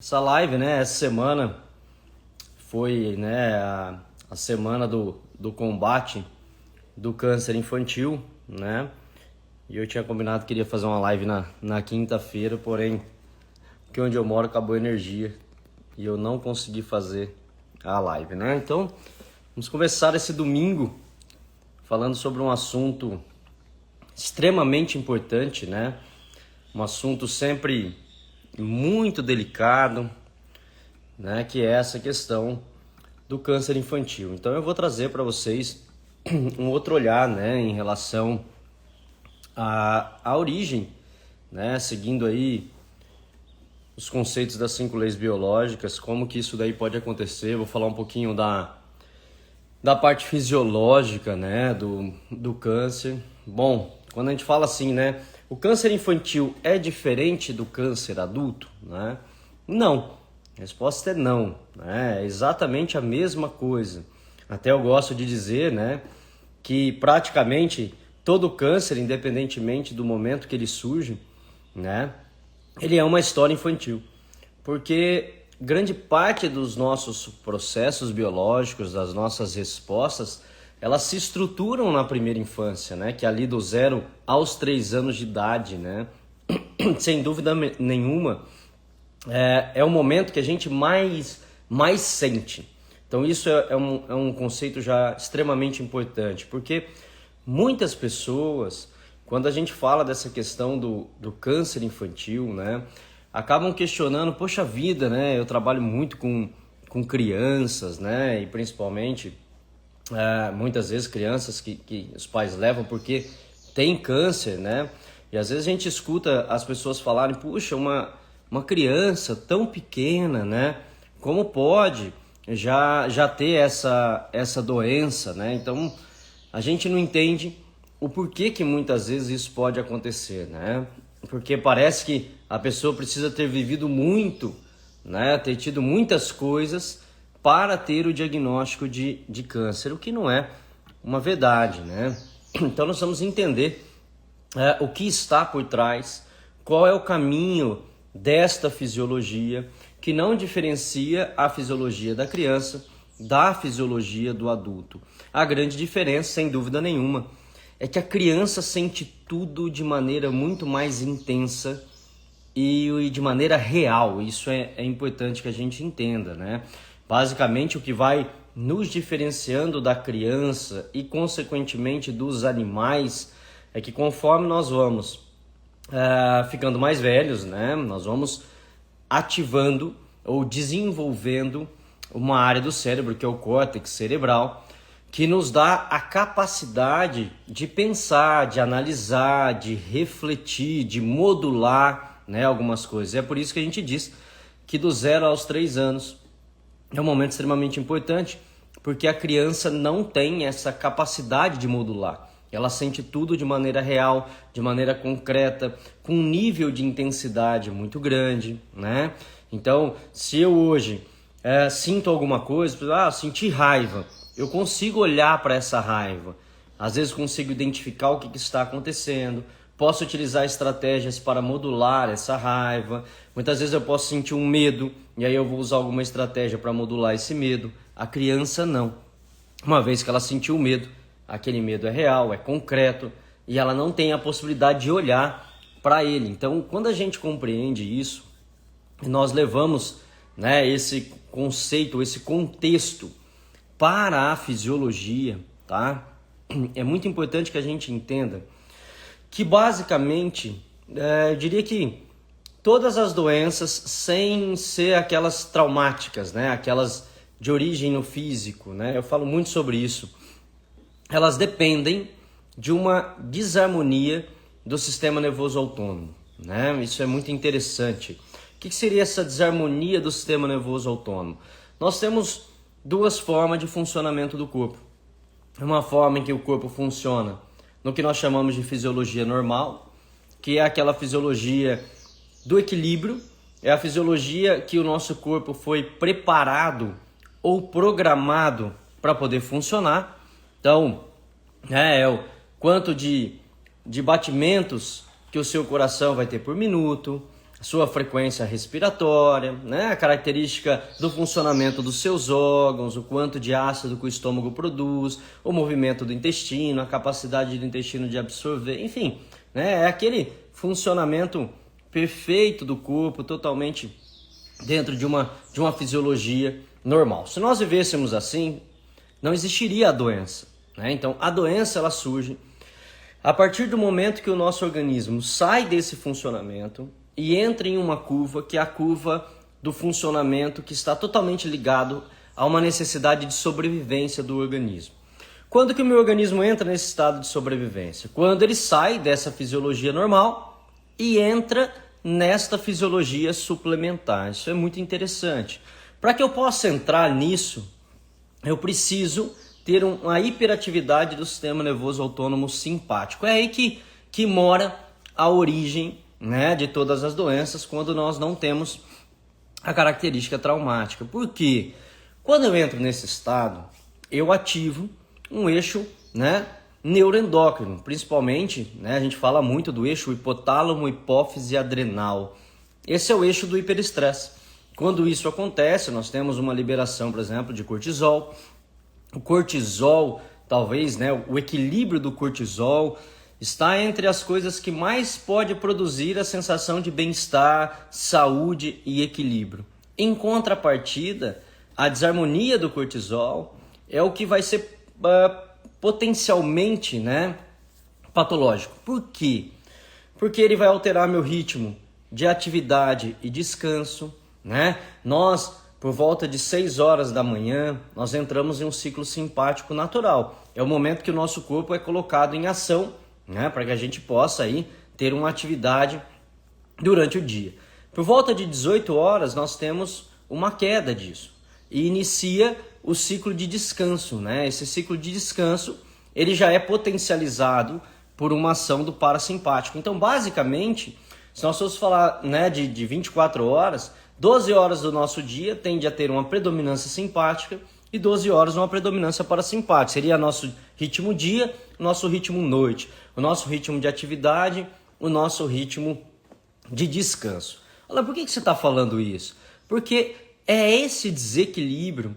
Essa live, né, essa semana foi, né, a semana do combate do câncer infantil, né? E eu tinha combinado que queria fazer uma live na quinta-feira, porém, que onde eu moro acabou a energia e eu não consegui fazer a live, né? Então, vamos conversar esse domingo falando sobre um assunto extremamente importante, né? Um assunto sempre muito delicado, né, que é essa questão do câncer infantil. Então eu vou trazer para vocês um outro olhar, né, em relação à origem, né, seguindo aí os conceitos das 5 leis biológicas, como que isso daí pode acontecer. Vou falar um pouquinho da parte fisiológica, né, do câncer. Bom, quando a gente fala assim, né, o câncer infantil é diferente do câncer adulto, né? Não. A resposta é não, né? É exatamente a mesma coisa. Até eu gosto de dizer, né, que praticamente todo câncer, independentemente do momento que ele surge, né, ele é uma história infantil. Porque grande parte dos nossos processos biológicos, das nossas respostas, elas se estruturam na primeira infância, né? Que é ali do 0 aos 3 anos de idade, né? Sem dúvida nenhuma, é o momento que a gente mais sente. Então isso é um conceito já extremamente importante, porque muitas pessoas, quando a gente fala dessa questão do câncer infantil, né, acabam questionando, poxa vida, né, eu trabalho muito com crianças, né, e principalmente muitas vezes crianças que os pais levam porque tem câncer, né, e às vezes a gente escuta as pessoas falarem, puxa, uma criança tão pequena, né, como pode já ter essa doença, né? Então a gente não entende o porquê que muitas vezes isso pode acontecer, né? Porque parece que a pessoa precisa ter vivido muito, né? Ter tido muitas coisas para ter o diagnóstico de câncer, o que não é uma verdade, né? Então nós vamos entender o que está por trás, qual é o caminho desta fisiologia, que não diferencia a fisiologia da criança da fisiologia do adulto. A grande diferença, sem dúvida nenhuma, é que a criança sente tudo de maneira muito mais intensa e de maneira real. Isso é importante que a gente entenda, né? Basicamente, o que vai nos diferenciando da criança e, consequentemente, dos animais é que conforme nós vamos ficando mais velhos, né, nós vamos ativando ou desenvolvendo uma área do cérebro, que é o córtex cerebral, que nos dá a capacidade de pensar, de analisar, de refletir, de modular, né, algumas coisas. É por isso que a gente diz que do 0 aos 3 anos é um momento extremamente importante, porque a criança não tem essa capacidade de modular. Ela sente tudo de maneira real, de maneira concreta, com um nível de intensidade muito grande, né? Então, se eu hoje sinto alguma coisa, senti raiva, eu consigo olhar para essa raiva. Às vezes consigo identificar o que está acontecendo, posso utilizar estratégias para modular essa raiva. Muitas vezes eu posso sentir um medo, e aí eu vou usar alguma estratégia para modular esse medo. A criança não. Uma vez que ela sentiu o medo, aquele medo é real, é concreto, e ela não tem a possibilidade de olhar para ele. Então, quando a gente compreende isso, nós levamos, né, esse conceito, esse contexto para a fisiologia, tá? É muito importante que a gente entenda que, basicamente, eu diria que todas as doenças, sem ser aquelas traumáticas, né, aquelas de origem no físico, né, eu falo muito sobre isso, elas dependem de uma desarmonia do sistema nervoso autônomo, né? Isso é muito interessante. O que seria essa desarmonia do sistema nervoso autônomo? Nós temos duas formas de funcionamento do corpo. Uma forma em que o corpo funciona no que nós chamamos de fisiologia normal, que é aquela fisiologia do equilíbrio, é a fisiologia que o nosso corpo foi preparado ou programado para poder funcionar. Então, é o quanto de batimentos que o seu coração vai ter por minuto, sua frequência respiratória, né? A característica do funcionamento dos seus órgãos, o quanto de ácido que o estômago produz, o movimento do intestino, a capacidade do intestino de absorver, enfim, né? É aquele funcionamento perfeito do corpo, totalmente dentro de uma fisiologia normal. Se nós vivêssemos assim, não existiria a doença, né? Então, a doença ela surge a partir do momento que o nosso organismo sai desse funcionamento e entra em uma curva, que é a curva do funcionamento que está totalmente ligado a uma necessidade de sobrevivência do organismo. Quando que o meu organismo entra nesse estado de sobrevivência? Quando ele sai dessa fisiologia normal e entra nesta fisiologia suplementar. Isso é muito interessante. Para que eu possa entrar nisso, eu preciso ter uma hiperatividade do sistema nervoso autônomo simpático. É aí que mora a origem, né, de todas as doenças quando nós não temos a característica traumática. Por quê? Quando eu entro nesse estado, eu ativo um eixo, né, neuroendócrino, principalmente, né, a gente fala muito do eixo hipotálamo, hipófise adrenal. Esse é o eixo do hiperestresse. Quando isso acontece, nós temos uma liberação, por exemplo, de cortisol. O cortisol, talvez, né, o equilíbrio do cortisol está entre as coisas que mais pode produzir a sensação de bem-estar, saúde e equilíbrio. Em contrapartida, a desarmonia do cortisol é o que vai ser potencialmente, né, patológico. Por quê? Porque ele vai alterar meu ritmo de atividade e descanso, né? Nós, por volta de 6 horas da manhã, nós entramos em um ciclo simpático natural. É o momento que o nosso corpo é colocado em ação, né, para que a gente possa aí ter uma atividade durante o dia. Por volta de 18 horas, nós temos uma queda disso e inicia o ciclo de descanso, né? Esse ciclo de descanso, ele já é potencializado por uma ação do parasimpático. Então, basicamente, se nós formos falar, né, de 24 horas, 12 horas do nosso dia tende a ter uma predominância simpática e 12 horas uma predominância parasimpática. Seria nosso ritmo dia, nosso ritmo noite, o nosso ritmo de atividade, o nosso ritmo de descanso. Olha, por que você está falando isso? Porque é esse desequilíbrio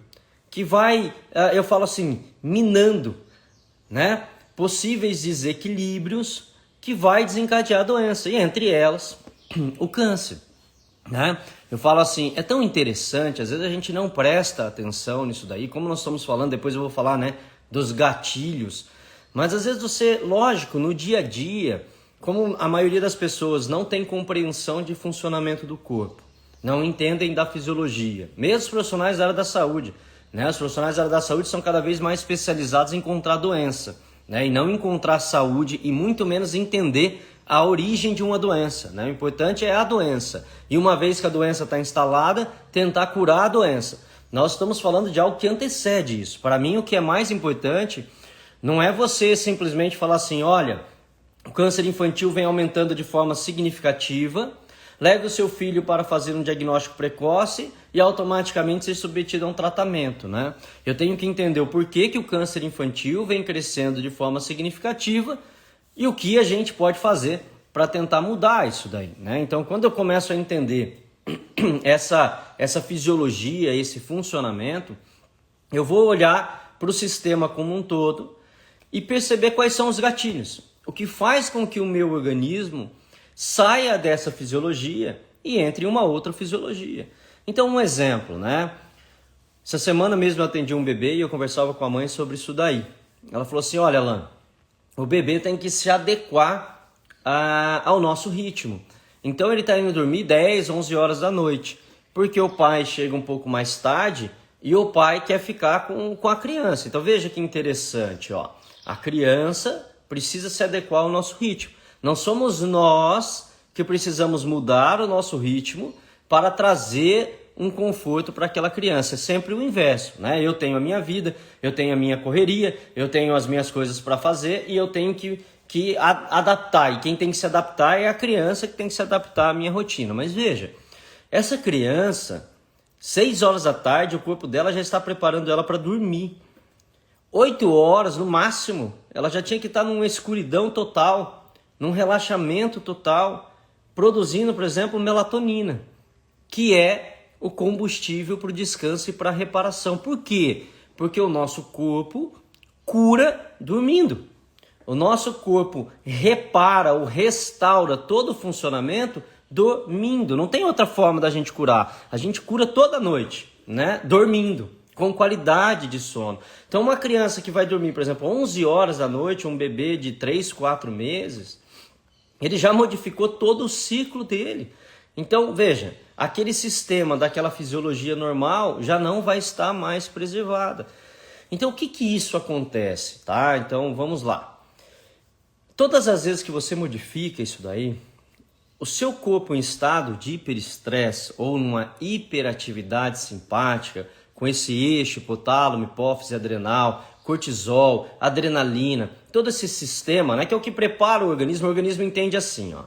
que vai, eu falo assim, minando, né, possíveis desequilíbrios que vai desencadear a doença, e entre elas, o câncer, né? Eu falo assim, é tão interessante, às vezes a gente não presta atenção nisso daí, como nós estamos falando, depois eu vou falar, né, dos gatilhos, mas às vezes você, lógico, no dia a dia, como a maioria das pessoas não tem compreensão de funcionamento do corpo, não entendem da fisiologia, mesmo os profissionais da área da saúde, né? Os profissionais da área da saúde são cada vez mais especializados em encontrar doença, né? E não encontrar saúde e muito menos entender a origem de uma doença, né? O importante é a doença. E uma vez que a doença está instalada, tentar curar a doença. Nós estamos falando de algo que antecede isso. Para mim, o que é mais importante não é você simplesmente falar assim, olha, o câncer infantil vem aumentando de forma significativa, leve o seu filho para fazer um diagnóstico precoce e automaticamente ser submetido a um tratamento, né? Eu tenho que entender o porquê que o câncer infantil vem crescendo de forma significativa e o que a gente pode fazer para tentar mudar isso daí, né? Então, quando eu começo a entender essa fisiologia, esse funcionamento, eu vou olhar para o sistema como um todo e perceber quais são os gatilhos. O que faz com que o meu organismo saia dessa fisiologia e entre em uma outra fisiologia. Então, um exemplo, né? Essa semana mesmo eu atendi um bebê e eu conversava com a mãe sobre isso daí. Ela falou assim, olha, Alan, o bebê tem que se adequar ao nosso ritmo. Então ele está indo dormir 10, 11 horas da noite, porque o pai chega um pouco mais tarde e o pai quer ficar com a criança. Então veja que interessante, ó. A criança precisa se adequar ao nosso ritmo. Não somos nós que precisamos mudar o nosso ritmo para trazer um conforto para aquela criança. É sempre o inverso, né? Eu tenho a minha vida, eu tenho a minha correria, eu tenho as minhas coisas para fazer e eu tenho que adaptar. E quem tem que se adaptar é a criança que tem que se adaptar à minha rotina. Mas veja, essa criança, 6 horas da tarde, o corpo dela já está preparando ela para dormir. 8 horas no máximo, ela já tinha que estar numa escuridão total, num relaxamento total, produzindo, por exemplo, melatonina, que é o combustível para o descanso e para a reparação. Por quê? Porque o nosso corpo cura dormindo. O nosso corpo repara ou restaura todo o funcionamento dormindo. Não tem outra forma da gente curar. A gente cura toda noite, né? Dormindo, com qualidade de sono. Então uma criança que vai dormir, por exemplo, 11 horas da noite, um bebê de 3, 4 meses, ele já modificou todo o ciclo dele. Então, veja, aquele sistema daquela fisiologia normal já não vai estar mais preservada. Então, o que isso acontece, tá? Então, vamos lá. Todas as vezes que você modifica isso daí, o seu corpo em estado de hiperestresse ou numa hiperatividade simpática, com esse eixo, hipotálamo, hipófise adrenal, cortisol, adrenalina, todo esse sistema, né, que é o que prepara o organismo entende assim, ó.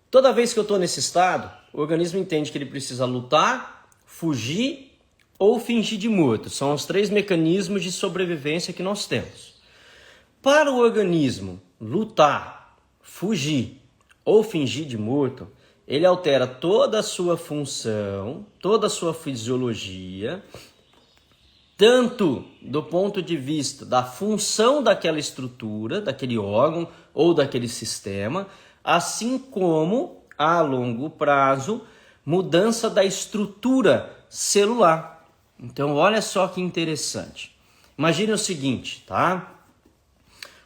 Toda vez que eu estou nesse estado, o organismo entende que ele precisa lutar, fugir ou fingir de morto. São os 3 mecanismos de sobrevivência que nós temos. Para o organismo lutar, fugir ou fingir de morto, ele altera toda a sua função, toda a sua fisiologia, tanto do ponto de vista da função daquela estrutura, daquele órgão ou daquele sistema, assim como, a longo prazo, mudança da estrutura celular. Então, olha só que interessante. Imagine o seguinte, tá?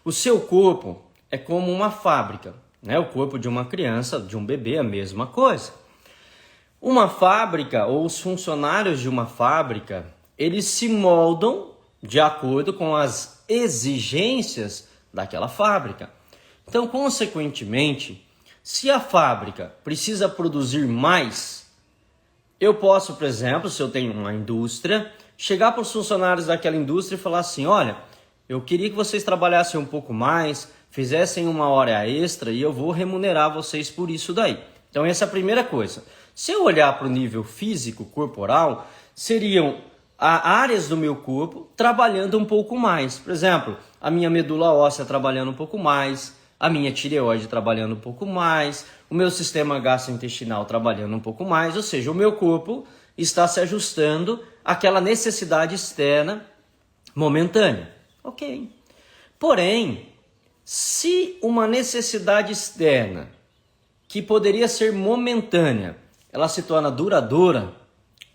O seu corpo é como uma fábrica, né? O corpo de uma criança, de um bebê, é a mesma coisa. Uma fábrica, ou os funcionários de uma fábrica, eles se moldam de acordo com as exigências daquela fábrica. Então, consequentemente, se a fábrica precisa produzir mais, eu posso, por exemplo, se eu tenho uma indústria, chegar para os funcionários daquela indústria e falar assim, olha, eu queria que vocês trabalhassem um pouco mais, fizessem 1 hora extra e eu vou remunerar vocês por isso daí. Então, essa é a primeira coisa. Se eu olhar para o nível físico, corporal, seriam áreas do meu corpo trabalhando um pouco mais. Por exemplo, a minha medula óssea trabalhando um pouco mais, a minha tireoide trabalhando um pouco mais, o meu sistema gastrointestinal trabalhando um pouco mais, ou seja, o meu corpo está se ajustando àquela necessidade externa momentânea. Ok. Porém, se uma necessidade externa que poderia ser momentânea, ela se torna duradoura,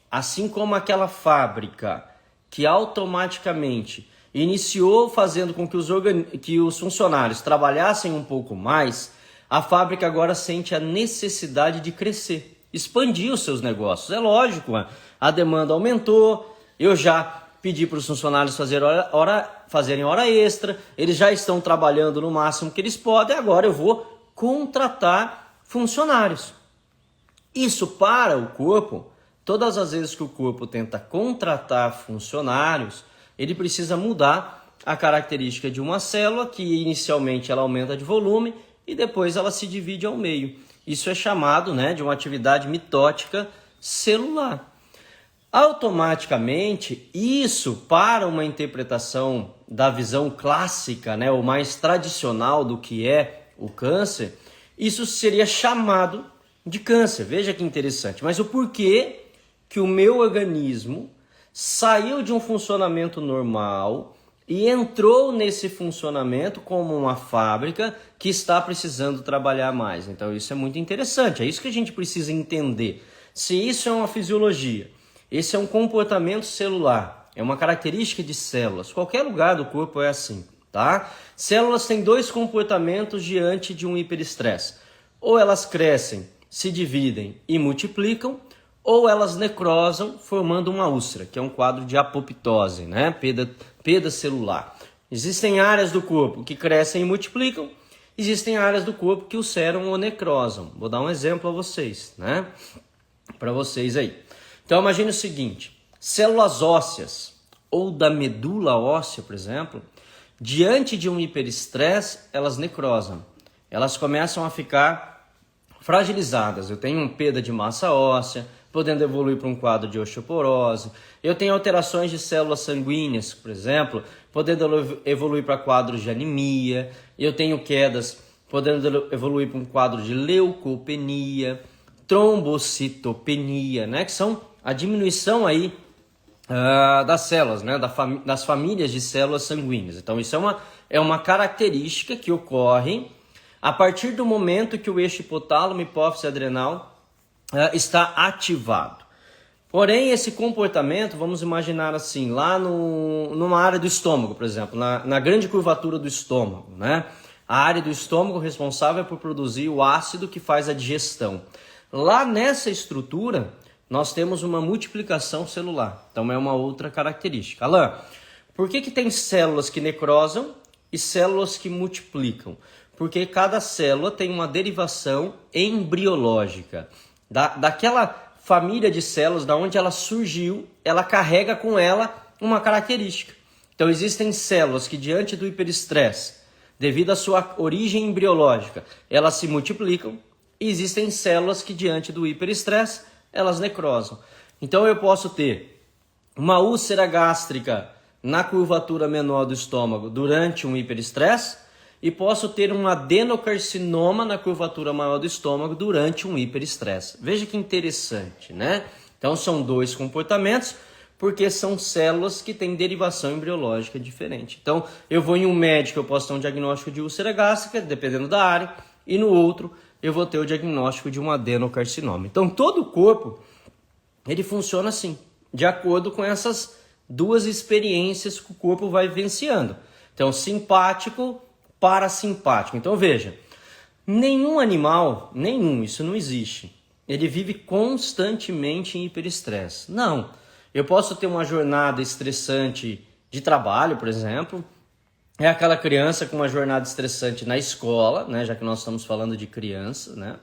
assim como aquela fábrica que automaticamente iniciou fazendo com que os funcionários trabalhassem um pouco mais, a fábrica agora sente a necessidade de crescer, expandir os seus negócios. É lógico, a demanda aumentou, eu já pedi para os funcionários fazerem hora extra, eles já estão trabalhando no máximo que eles podem, agora eu vou contratar funcionários. Isso para o corpo, todas as vezes que o corpo tenta contratar funcionários, ele precisa mudar a característica de uma célula, que inicialmente ela aumenta de volume e depois ela se divide ao meio. Isso é chamado, né, de uma atividade mitótica celular. Automaticamente, isso para uma interpretação da visão clássica, né, ou mais tradicional do que é o câncer, isso seria chamado de câncer. Veja que interessante. Mas o porquê que o meu organismo saiu de um funcionamento normal e entrou nesse funcionamento como uma fábrica que está precisando trabalhar mais. Então isso é muito interessante, é isso que a gente precisa entender. Se isso é uma fisiologia, esse é um comportamento celular, é uma característica de células, qualquer lugar do corpo é assim, tá? Células têm 2 comportamentos diante de um hiperestresse. Ou elas crescem, se dividem e multiplicam, ou elas necrosam, formando uma úlcera, que é um quadro de apoptose, né? Perda celular. Existem áreas do corpo que crescem e multiplicam, existem áreas do corpo que ulceram ou necrosam. Vou dar um exemplo a vocês, né? Para vocês aí. Então imagine o seguinte, células ósseas ou da medula óssea, por exemplo, diante de um hiperestresse, elas necrosam. Elas começam a ficar fragilizadas. Eu tenho perda de massa óssea, podendo evoluir para um quadro de osteoporose. Eu tenho alterações de células sanguíneas, por exemplo, podendo evoluir para quadros de anemia. Eu tenho quedas podendo evoluir para um quadro de leucopenia, trombocitopenia, né? Que são a diminuição aí das células, né? Das famílias de células sanguíneas. Então isso é uma característica que ocorre a partir do momento que o eixo hipotálamo, hipófise adrenal está ativado. Porém, esse comportamento, vamos imaginar assim, lá numa área do estômago, por exemplo, na grande curvatura do estômago, né? A área do estômago responsável por produzir o ácido que faz a digestão. Lá nessa estrutura, nós temos uma multiplicação celular. Então, é uma outra característica. Alain, por que tem células que necrosam e células que multiplicam? Porque cada célula tem uma derivação embriológica. Daquela família de células, da onde ela surgiu, ela carrega com ela uma característica. Então, existem células que, diante do hiperestresse, devido à sua origem embriológica, elas se multiplicam. E existem células que, diante do hiperestresse, elas necrosam. Então, eu posso ter uma úlcera gástrica na curvatura menor do estômago durante um hiperestresse, e posso ter um adenocarcinoma na curvatura maior do estômago durante um hiperestresse. Veja que interessante, né? Então são dois comportamentos, porque são células que têm derivação embriológica diferente. Então eu vou em um médico, eu posso ter um diagnóstico de úlcera gástrica, dependendo da área, e no outro eu vou ter o diagnóstico de um adenocarcinoma. Então todo o corpo, ele funciona assim, de acordo com essas duas experiências que o corpo vai vivenciando. Então simpático, parasimpático. Então veja, nenhum animal, isso não existe, ele vive constantemente em hiperestresse. Não, eu posso ter uma jornada estressante de trabalho, por exemplo, é aquela criança com uma jornada estressante na escola, né, já que nós estamos falando de criança, né?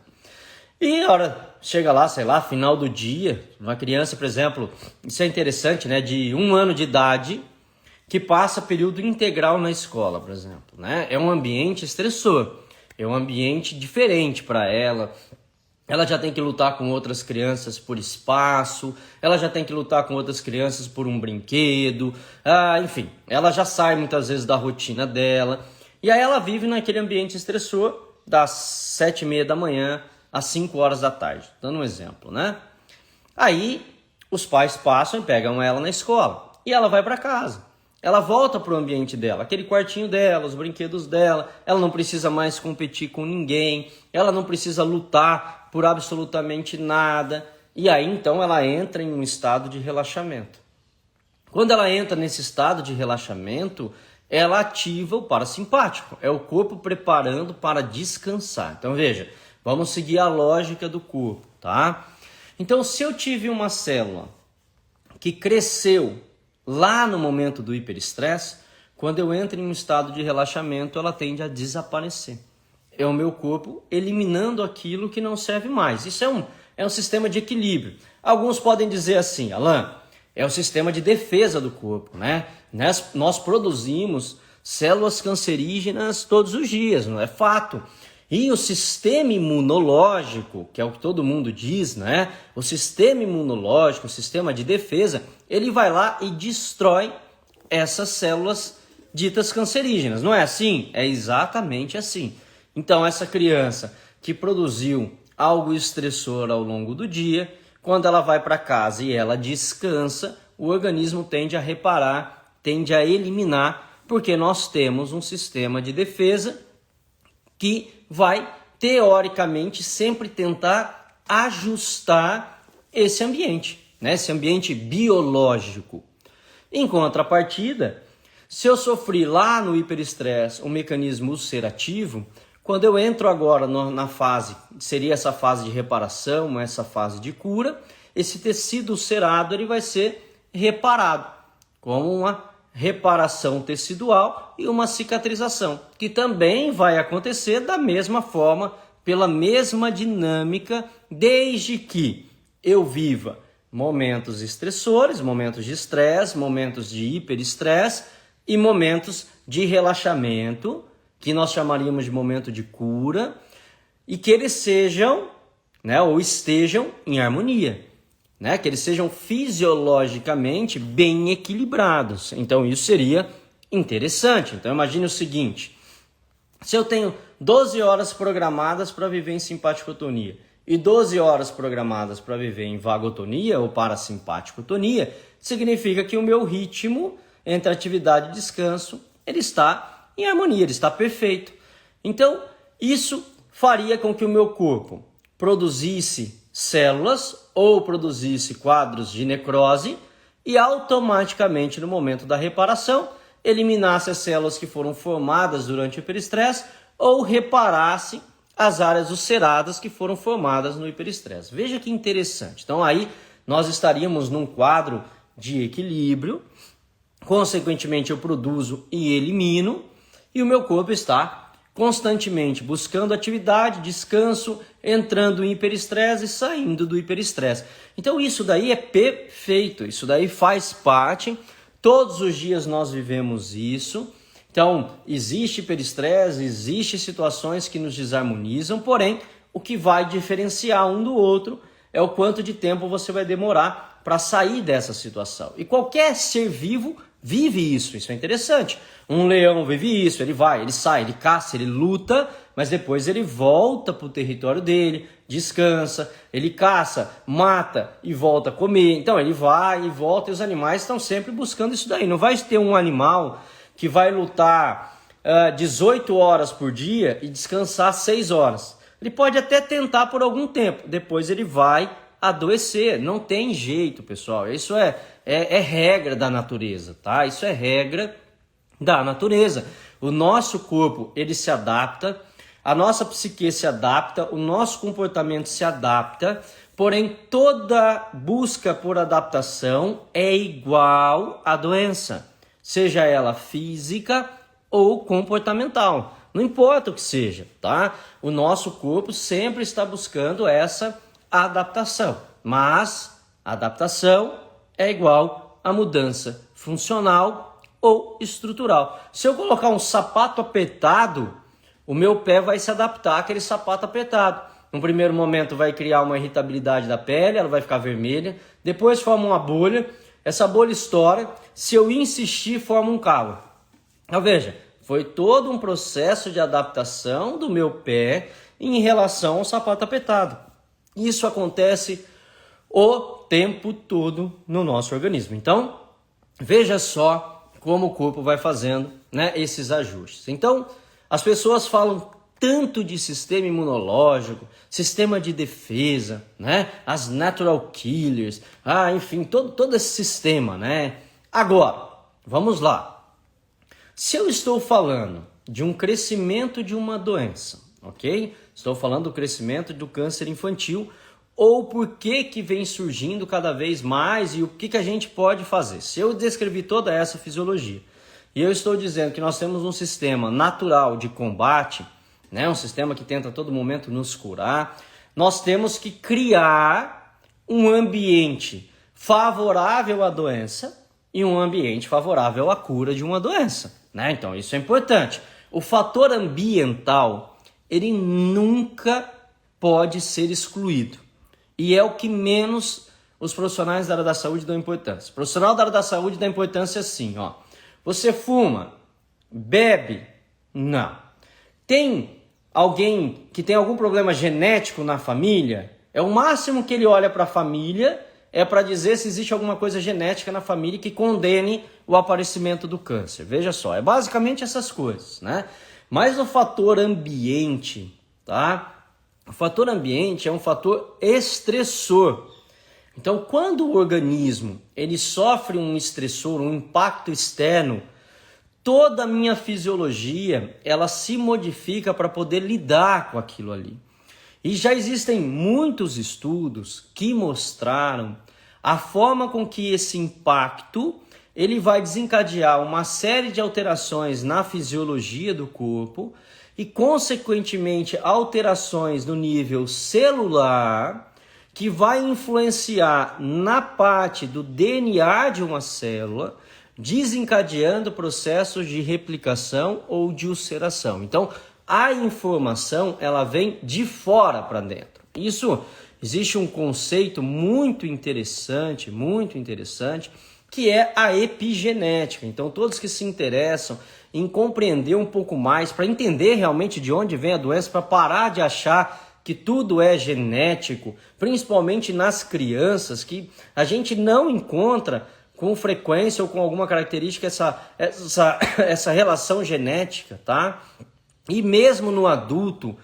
E a hora chega lá, sei lá, final do dia, uma criança, por exemplo, isso é interessante, né, de 1 ano de idade, que passa período integral na escola, por exemplo, né? É um ambiente estressor, é um ambiente diferente para ela. Ela já tem que lutar com outras crianças por espaço, ela já tem que lutar com outras crianças por um brinquedo, enfim, ela já sai muitas vezes da rotina dela. E aí ela vive naquele ambiente estressor das 7h30 da manhã às 5 horas da tarde, dando um exemplo, né? Aí os pais passam e pegam ela na escola e ela vai para casa. Ela volta para o ambiente dela, aquele quartinho dela, os brinquedos dela. Ela não precisa mais competir com ninguém, ela não precisa lutar por absolutamente nada. E aí então ela entra em um estado de relaxamento. Quando ela entra nesse estado de relaxamento, ela ativa o parasimpático. É o corpo preparando para descansar. Então veja, vamos seguir a lógica do corpo, tá? Então se eu tive uma célula que cresceu lá no momento do hiperestresse, quando eu entro em um estado de relaxamento, ela tende a desaparecer. É o meu corpo eliminando aquilo que não serve mais. Isso é um sistema de equilíbrio. Alguns podem dizer assim, Alain, é o sistema de defesa do corpo, né? Nós produzimos células cancerígenas todos os dias, não é fato? E o sistema imunológico, que é o que todo mundo diz, né? O sistema imunológico, o sistema de defesa, ele vai lá e destrói essas células ditas cancerígenas. Não é assim? É exatamente assim. Então, essa criança que produziu algo estressor ao longo do dia, quando ela vai para casa e ela descansa, o organismo tende a reparar, tende a eliminar, porque nós temos um sistema de defesa que vai, teoricamente, sempre tentar ajustar esse ambiente, né? Esse ambiente biológico. Em contrapartida, se eu sofri lá no hiperestresse um mecanismo ulcerativo, quando eu entro agora na fase, seria essa fase de reparação, essa fase de cura, esse tecido ulcerado ele vai ser reparado, como uma reparação tecidual e uma cicatrização, que também vai acontecer da mesma forma, pela mesma dinâmica, desde que eu viva momentos estressores, momentos de estresse, momentos de hiperestresse e momentos de relaxamento, que nós chamaríamos de momento de cura, e que eles sejam, né, ou estejam em harmonia. Né, que eles sejam fisiologicamente bem equilibrados. Então isso seria interessante. Então imagine o seguinte, se eu tenho 12 horas programadas para viver em simpaticotonia e 12 horas programadas para viver em vagotonia ou parasimpaticotonia, significa que o meu ritmo entre atividade e descanso, ele está em harmonia, ele está perfeito. Então, isso faria com que o meu corpo produzisse células ou produzisse quadros de necrose e automaticamente no momento da reparação eliminasse as células que foram formadas durante o hiperestresse ou reparasse as áreas ulceradas que foram formadas no hiperestresse. Veja que interessante. Então aí nós estaríamos num quadro de equilíbrio, consequentemente eu produzo e elimino e o meu corpo está constantemente buscando atividade, descanso, entrando em hiperestresse e saindo do hiperestresse. Então isso daí é perfeito, isso daí faz parte, todos os dias nós vivemos isso. Então existe hiperestresse, existe situações que nos desarmonizam, porém o que vai diferenciar um do outro é o quanto de tempo você vai demorar para sair dessa situação. E qualquer ser vivo vive isso é interessante. Um leão vive isso, ele vai, ele sai, ele caça, ele luta, mas depois ele volta para o território dele, descansa, ele caça, mata e volta a comer. Então ele vai e volta e os animais estão sempre buscando isso daí. Não vai ter um animal que vai lutar 18 horas por dia e descansar 6 horas. Ele pode até tentar por algum tempo, depois ele vai adoecer. Não tem jeito, pessoal. Isso é regra da natureza, tá? Isso é regra da natureza. O nosso corpo, ele se adapta, a nossa psique se adapta, o nosso comportamento se adapta, porém toda busca por adaptação é igual à doença, seja ela física ou comportamental. Não importa o que seja, tá? O nosso corpo sempre está buscando essa adaptação, mas adaptação é igual a mudança funcional ou estrutural. Se eu colocar um sapato apertado, o meu pé vai se adaptar àquele sapato apertado. No primeiro momento vai criar uma irritabilidade da pele, ela vai ficar vermelha, depois forma uma bolha, essa bolha estoura, se eu insistir forma um calo. Então veja, foi todo um processo de adaptação do meu pé em relação ao sapato apertado. Isso acontece o tempo todo no nosso organismo. Então, veja só como o corpo vai fazendo, né, esses ajustes. Então, as pessoas falam tanto de sistema imunológico, sistema de defesa, né, as natural killers, enfim, todo esse sistema, né? Agora, vamos lá. Se eu estou falando de um crescimento de uma doença, ok? Estou falando do crescimento do câncer infantil, ou por que vem surgindo cada vez mais e o que a gente pode fazer. Se eu descrevi toda essa fisiologia e eu estou dizendo que nós temos um sistema natural de combate, né, um sistema que tenta a todo momento nos curar, nós temos que criar um ambiente favorável à doença e um ambiente favorável à cura de uma doença, né? Então isso é importante. O fator ambiental, ele nunca pode ser excluído. E é o que menos os profissionais da área da saúde dão importância. O profissional da área da saúde dá importância assim, ó. Você fuma? Bebe? Não. Tem alguém que tem algum problema genético na família? É o máximo que ele olha para a família, é para dizer se existe alguma coisa genética na família que condene o aparecimento do câncer. Veja só, é basicamente essas coisas, né? Mas o fator ambiente, tá? O fator ambiente é um fator estressor. Então, quando o organismo ele sofre um estressor, um impacto externo, toda a minha fisiologia ela se modifica para poder lidar com aquilo ali. E já existem muitos estudos que mostraram a forma com que esse impacto ele vai desencadear uma série de alterações na fisiologia do corpo e, consequentemente, alterações no nível celular que vai influenciar na parte do DNA de uma célula, desencadeando processos de replicação ou de ulceração. Então, a informação ela vem de fora para dentro. Isso, existe um conceito muito interessante, que é a epigenética. Então, todos que se interessam em compreender um pouco mais, para entender realmente de onde vem a doença, para parar de achar que tudo é genético, principalmente nas crianças, que a gente não encontra com frequência ou com alguma característica essa relação genética, tá? E mesmo no adulto,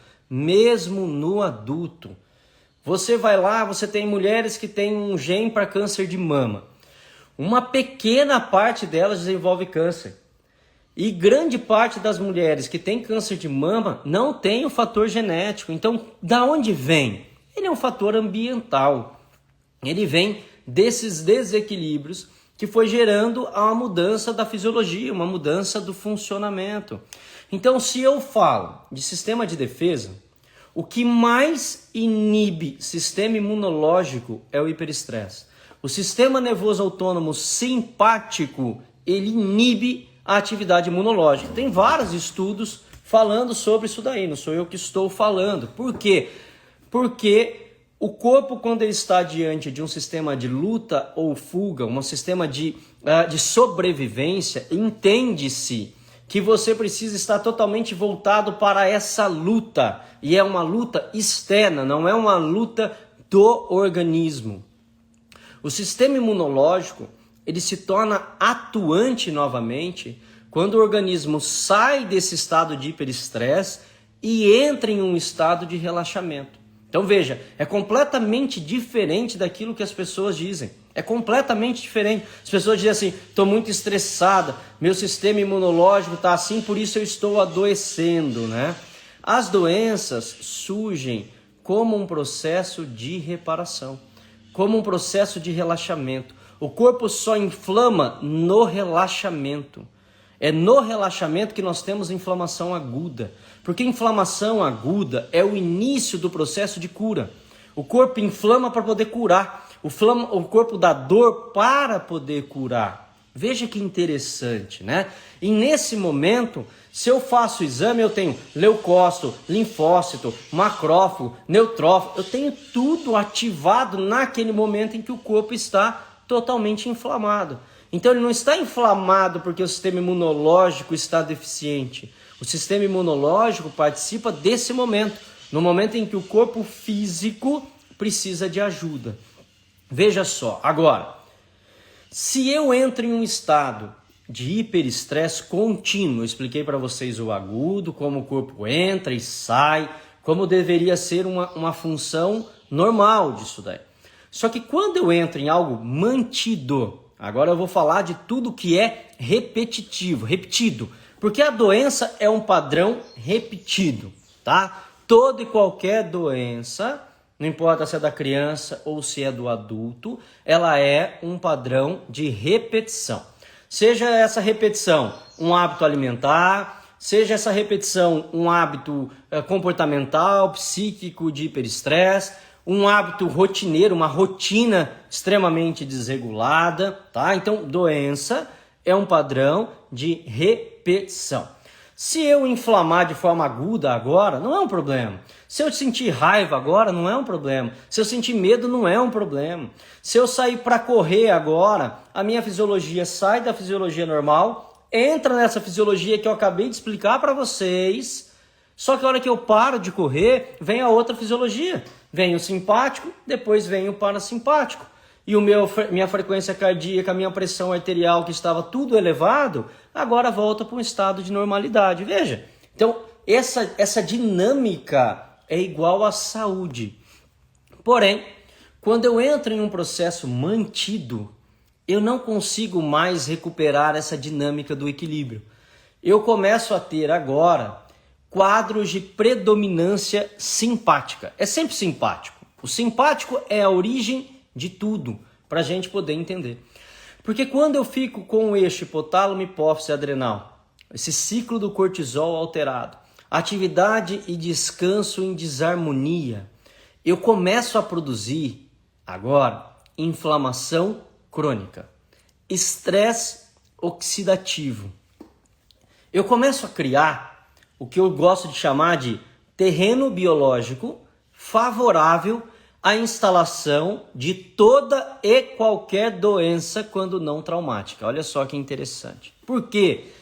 você vai lá, você tem mulheres que têm um gene para câncer de mama. Uma pequena parte delas desenvolve câncer. E grande parte das mulheres que têm câncer de mama não tem o fator genético. Então, da onde vem? Ele é um fator ambiental. Ele vem desses desequilíbrios que foi gerando a mudança da fisiologia, uma mudança do funcionamento. Então, se eu falo de sistema de defesa, o que mais inibe sistema imunológico é o hiperestresse. O sistema nervoso autônomo simpático, ele inibe a atividade imunológica. Tem vários estudos falando sobre isso daí, não sou eu que estou falando. Por quê? Porque o corpo, quando ele está diante de um sistema de luta ou fuga, um sistema de sobrevivência, entende-se que você precisa estar totalmente voltado para essa luta. E é uma luta externa, não é uma luta do organismo. O sistema imunológico, ele se torna atuante novamente quando o organismo sai desse estado de hiperestresse e entra em um estado de relaxamento. Então veja, é completamente diferente daquilo que as pessoas dizem. É completamente diferente. As pessoas dizem assim, estou muito estressada, meu sistema imunológico está assim, por isso eu estou adoecendo, né? As doenças surgem como um processo de reparação, como um processo de relaxamento. O corpo só inflama no relaxamento. É no relaxamento que nós temos inflamação aguda. Porque inflamação aguda é o início do processo de cura. O corpo inflama para poder curar. O corpo dá dor para poder curar. Veja que interessante, né? E nesse momento, se eu faço o exame, eu tenho leucócito, linfócito, macrófago, neutrófilo. Eu tenho tudo ativado naquele momento em que o corpo está totalmente inflamado. Então ele não está inflamado porque o sistema imunológico está deficiente. O sistema imunológico participa desse momento, no momento em que o corpo físico precisa de ajuda. Veja só, agora, se eu entro em um estado de hiperestresse contínuo, eu expliquei para vocês o agudo, como o corpo entra e sai, como deveria ser uma função normal disso daí. Só que quando eu entro em algo mantido, agora eu vou falar de tudo que é repetido, porque a doença é um padrão repetido, tá? Toda e qualquer doença, não importa se é da criança ou se é do adulto, ela é um padrão de repetição. Seja essa repetição um hábito alimentar, seja essa repetição um hábito comportamental, psíquico de hiperestresse, um hábito rotineiro, uma rotina extremamente desregulada, tá? Então, doença é um padrão de repetição. Se eu inflamar de forma aguda agora, não é um problema. Se eu sentir raiva agora, não é um problema. Se eu sentir medo, não é um problema. Se eu sair para correr agora, a minha fisiologia sai da fisiologia normal, entra nessa fisiologia que eu acabei de explicar para vocês, só que a hora que eu paro de correr, vem a outra fisiologia. Vem o simpático, depois vem o parasimpático. E minha frequência cardíaca, minha pressão arterial, que estava tudo elevado, agora volta para um estado de normalidade. Veja, então essa dinâmica é igual à saúde. Porém, quando eu entro em um processo mantido, eu não consigo mais recuperar essa dinâmica do equilíbrio. Eu começo a ter agora quadros de predominância simpática. É sempre simpático. O simpático é a origem de tudo, para a gente poder entender. Porque quando eu fico com o eixo hipotálamo, hipófise adrenal, esse ciclo do cortisol alterado, atividade e descanso em desarmonia, eu começo a produzir agora inflamação crônica, estresse oxidativo. Eu começo a criar o que eu gosto de chamar de terreno biológico favorável à instalação de toda e qualquer doença quando não traumática. Olha só que interessante. Por quê?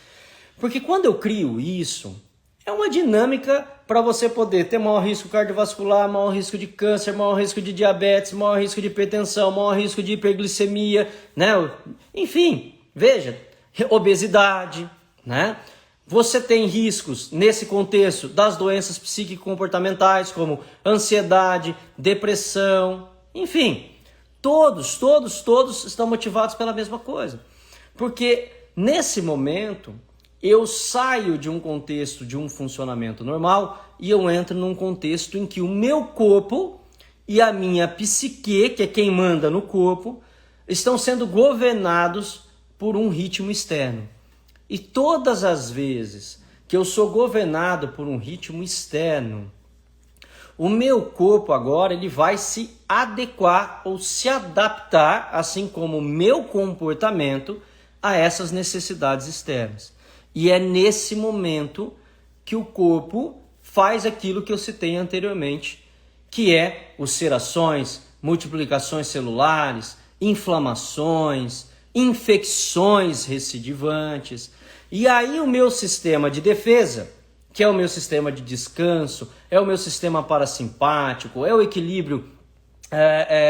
Porque quando eu crio isso, é uma dinâmica para você poder ter maior risco cardiovascular, maior risco de câncer, maior risco de diabetes, maior risco de hipertensão, maior risco de hiperglicemia, né? Enfim, veja, obesidade, né? Você tem riscos nesse contexto das doenças psíquico-comportamentais, como ansiedade, depressão, enfim, todos estão motivados pela mesma coisa. Porque nesse momento eu saio de um contexto de um funcionamento normal e eu entro num contexto em que o meu corpo e a minha psique, que é quem manda no corpo, estão sendo governados por um ritmo externo. E todas as vezes que eu sou governado por um ritmo externo, o meu corpo agora ele vai se adequar ou se adaptar, assim como o meu comportamento, a essas necessidades externas. E é nesse momento que o corpo faz aquilo que eu citei anteriormente, que é ulcerações, multiplicações celulares, inflamações, infecções recidivantes. E aí o meu sistema de defesa, que é o meu sistema de descanso, é o meu sistema parasimpático, é o equilíbrio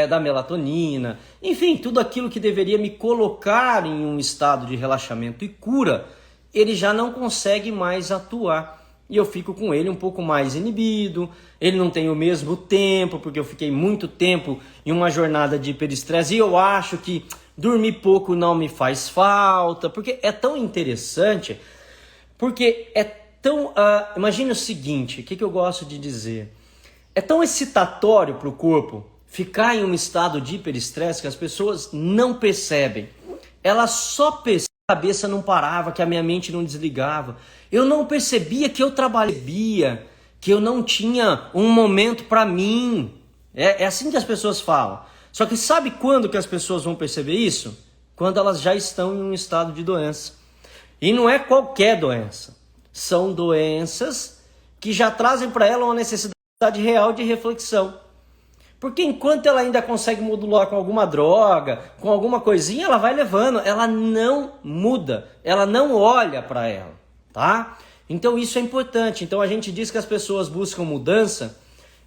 da melatonina, enfim, tudo aquilo que deveria me colocar em um estado de relaxamento e cura, ele já não consegue mais atuar. E eu fico com ele um pouco mais inibido, ele não tem o mesmo tempo, porque eu fiquei muito tempo em uma jornada de hiperestresse e eu acho que dormir pouco não me faz falta, porque é tão interessante, porque é tão... imagine o seguinte, o que eu gosto de dizer? É tão excitatório para o corpo ficar em um estado de hiperestresse que as pessoas não percebem. Elas só percebem que a cabeça não parava, que a minha mente não desligava. Eu não percebia que eu trabalhava, que eu não tinha um momento para mim. É assim que as pessoas falam. Só que sabe quando que as pessoas vão perceber isso? Quando elas já estão em um estado de doença. E não é qualquer doença. São doenças que já trazem para ela uma necessidade real de reflexão. Porque enquanto ela ainda consegue modular com alguma droga, com alguma coisinha, ela vai levando, ela não muda, ela não olha para ela, tá? Então isso é importante. Então a gente diz que as pessoas buscam mudança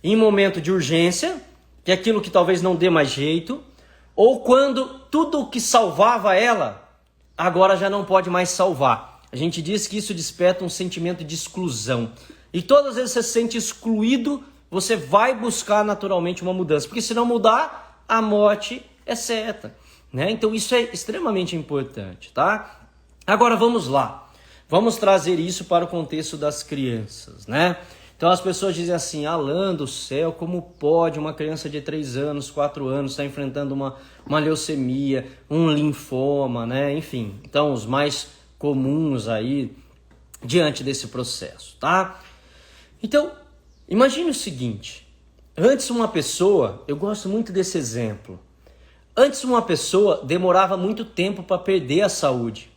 em momento de urgência, que é aquilo que talvez não dê mais jeito, ou quando tudo o que salvava ela, agora já não pode mais salvar. A gente diz que isso desperta um sentimento de exclusão. E todas as vezes você se sente excluído, você vai buscar naturalmente uma mudança, porque se não mudar, a morte é certa, né? Então isso é extremamente importante, tá? Agora vamos lá, vamos trazer isso para o contexto das crianças, né? Então as pessoas dizem assim, Alan do céu, como pode uma criança de 3 anos, 4 anos estar enfrentando uma leucemia, um linfoma, né? Enfim, então os mais comuns aí diante desse processo, tá? Então, imagine o seguinte, antes uma pessoa, eu gosto muito desse exemplo, antes uma pessoa demorava muito tempo para perder a saúde.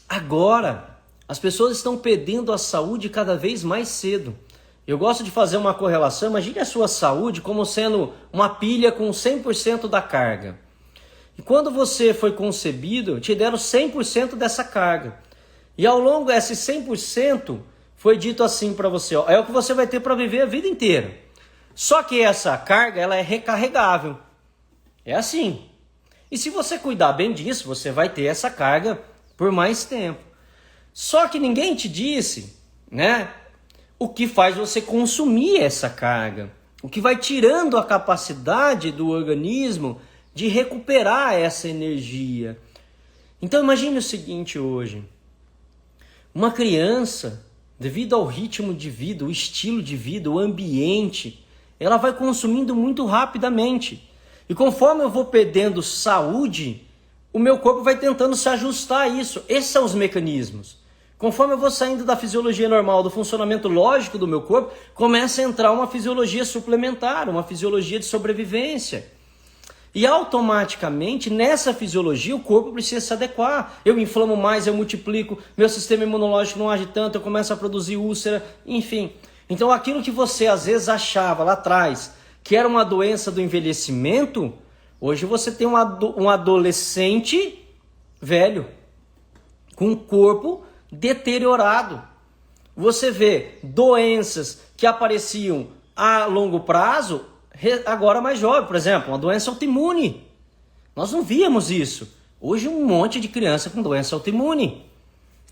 Agora, as pessoas estão perdendo a saúde cada vez mais cedo. Eu gosto de fazer uma correlação, imagine a sua saúde como sendo uma pilha com 100% da carga. E quando você foi concebido, te deram 100% dessa carga. E ao longo desse 100%, foi dito assim para você, ó, é o que você vai ter para viver a vida inteira. Só que essa carga, ela é recarregável. É assim. E se você cuidar bem disso, você vai ter essa carga por mais tempo. Só que ninguém te disse, né, o que faz você consumir essa carga. O que vai tirando a capacidade do organismo de recuperar essa energia. Então imagine o seguinte hoje. Uma criança, devido ao ritmo de vida, o estilo de vida, o ambiente, ela vai consumindo muito rapidamente. E conforme eu vou perdendo saúde, o meu corpo vai tentando se ajustar a isso. Esses são os mecanismos. Conforme eu vou saindo da fisiologia normal, do funcionamento lógico do meu corpo, começa a entrar uma fisiologia suplementar, uma fisiologia de sobrevivência. E automaticamente, nessa fisiologia, o corpo precisa se adequar. Eu inflamo mais, eu multiplico, meu sistema imunológico não age tanto, eu começo a produzir úlcera, enfim. Então aquilo que você às vezes achava lá atrás que era uma doença do envelhecimento, hoje você tem um adolescente velho, com um corpo deteriorado. Você vê doenças que apareciam a longo prazo, agora mais jovem. Por exemplo, uma doença autoimune. Nós não víamos isso. Hoje um monte de criança com doença autoimune,